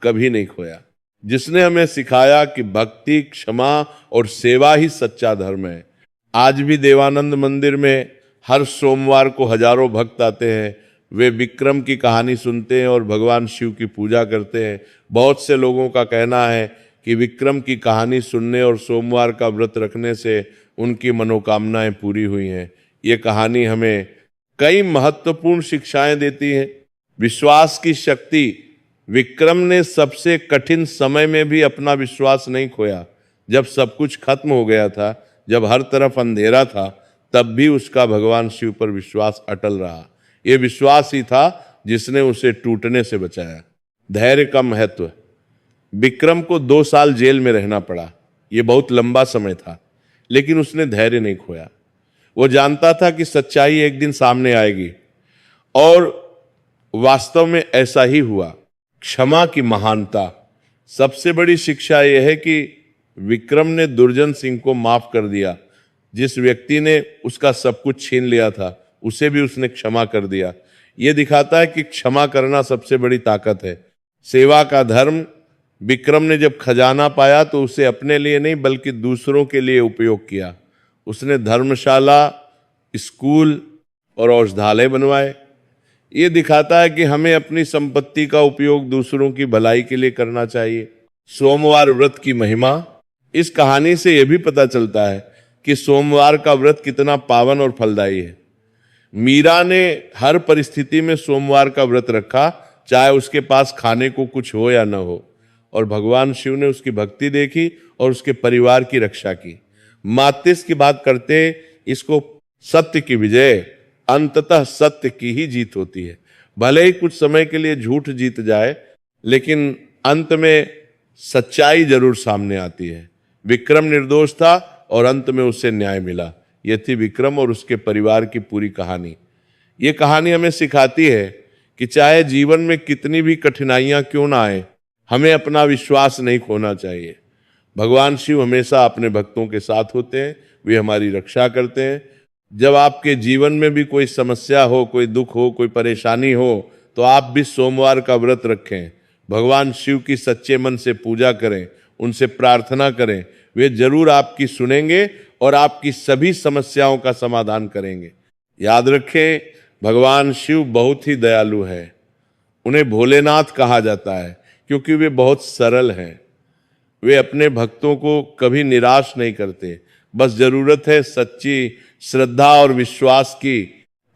कभी नहीं खोया, जिसने हमें सिखाया कि भक्ति, क्षमा और सेवा ही सच्चा धर्म है। आज भी देवानंद मंदिर में हर सोमवार को हजारों भक्त आते हैं। वे विक्रम की कहानी सुनते हैं और भगवान शिव की पूजा करते हैं। बहुत से लोगों का कहना है कि विक्रम की कहानी सुनने और सोमवार का व्रत रखने से उनकी मनोकामनाएं पूरी हुई हैं। ये कहानी हमें कई महत्वपूर्ण शिक्षाएं देती है। विश्वास की शक्ति। विक्रम ने सबसे कठिन समय में भी अपना विश्वास नहीं खोया। जब सब कुछ खत्म हो गया था, जब हर तरफ अंधेरा था, तब भी उसका भगवान शिव पर विश्वास अटल रहा। ये विश्वास ही था जिसने उसे टूटने से बचाया। धैर्य का महत्व। विक्रम को 2 साल जेल में रहना पड़ा। ये बहुत लंबा समय था, लेकिन उसने धैर्य नहीं खोया। वो जानता था कि सच्चाई एक दिन सामने आएगी, और वास्तव में ऐसा ही हुआ। क्षमा की महानता। सबसे बड़ी शिक्षा यह है कि विक्रम ने दुर्जन सिंह को माफ कर दिया। जिस व्यक्ति ने उसका सब कुछ छीन लिया था, उसे भी उसने क्षमा कर दिया। यह दिखाता है कि क्षमा करना सबसे बड़ी ताकत है। सेवा का धर्म। विक्रम ने जब खजाना पाया तो उसे अपने लिए नहीं बल्कि दूसरों के लिए उपयोग किया। उसने धर्मशाला, स्कूल और औषधालय बनवाए। ये दिखाता है कि हमें अपनी संपत्ति का उपयोग दूसरों की भलाई के लिए करना चाहिए। सोमवार व्रत की महिमा। इस कहानी से यह भी पता चलता है कि सोमवार का व्रत कितना पावन और फलदायी है। मीरा ने हर परिस्थिति में सोमवार का व्रत रखा, चाहे उसके पास खाने को कुछ हो या न हो, और भगवान शिव ने उसकी भक्ति देखी और उसके परिवार की रक्षा की। मातृ की बात करते, इसको सत्य की विजय, अंततः सत्य की ही जीत होती है। भले ही कुछ समय के लिए झूठ जीत जाए, लेकिन अंत में सच्चाई जरूर सामने आती है। विक्रम निर्दोष था और अंत में उसे न्याय मिला। यह थी विक्रम और उसके परिवार की पूरी कहानी। ये कहानी हमें सिखाती है कि चाहे जीवन में कितनी भी कठिनाइयां क्यों ना आए, हमें अपना विश्वास नहीं खोना चाहिए। भगवान शिव हमेशा अपने भक्तों के साथ होते हैं, वे हमारी रक्षा करते हैं। जब आपके जीवन में भी कोई समस्या हो, कोई दुख हो, कोई परेशानी हो, तो आप भी सोमवार का व्रत रखें। भगवान शिव की सच्चे मन से पूजा करें, उनसे प्रार्थना करें। वे जरूर आपकी सुनेंगे और आपकी सभी समस्याओं का समाधान करेंगे। याद रखें, भगवान शिव बहुत ही दयालु है। उन्हें भोलेनाथ कहा जाता है क्योंकि वे बहुत सरल हैं। वे अपने भक्तों को कभी निराश नहीं करते। बस जरूरत है सच्ची श्रद्धा और विश्वास की।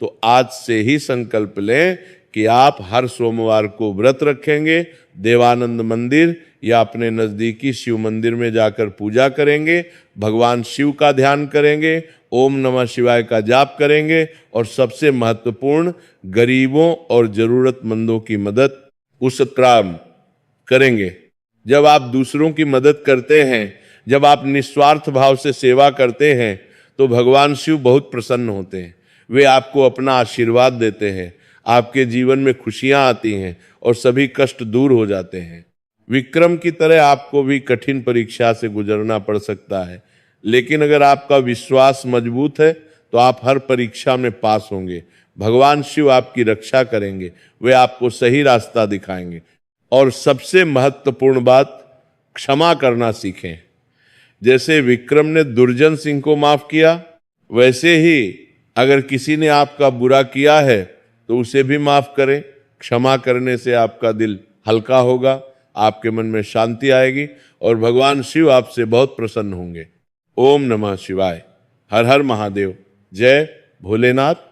तो आज से ही संकल्प लें कि आप हर सोमवार को व्रत रखेंगे, देवानंद मंदिर या अपने नज़दीकी शिव मंदिर में जाकर पूजा करेंगे, भगवान शिव का ध्यान करेंगे, ओम नमः शिवाय का जाप करेंगे और सबसे महत्वपूर्ण गरीबों और ज़रूरतमंदों की मदद उस काम करेंगे। जब आप दूसरों की मदद करते हैं, जब आप निस्वार्थ भाव से सेवा करते हैं, तो भगवान शिव बहुत प्रसन्न होते हैं। वे आपको अपना आशीर्वाद देते हैं, आपके जीवन में खुशियां आती हैं और सभी कष्ट दूर हो जाते हैं। विक्रम की तरह आपको भी कठिन परीक्षा से गुजरना पड़ सकता है, लेकिन अगर आपका विश्वास मजबूत है तो आप हर परीक्षा में पास होंगे। भगवान शिव आपकी रक्षा करेंगे, वे आपको सही रास्ता दिखाएंगे। और सबसे महत्वपूर्ण बात, क्षमा करना सीखें। जैसे विक्रम ने दुर्जन सिंह को माफ किया, वैसे ही अगर किसी ने आपका बुरा किया है तो उसे भी माफ करें। क्षमा करने से आपका दिल हल्का होगा, आपके मन में शांति आएगी और भगवान शिव आपसे बहुत प्रसन्न होंगे। ओम नमः शिवाय। हर हर महादेव। जय भोलेनाथ।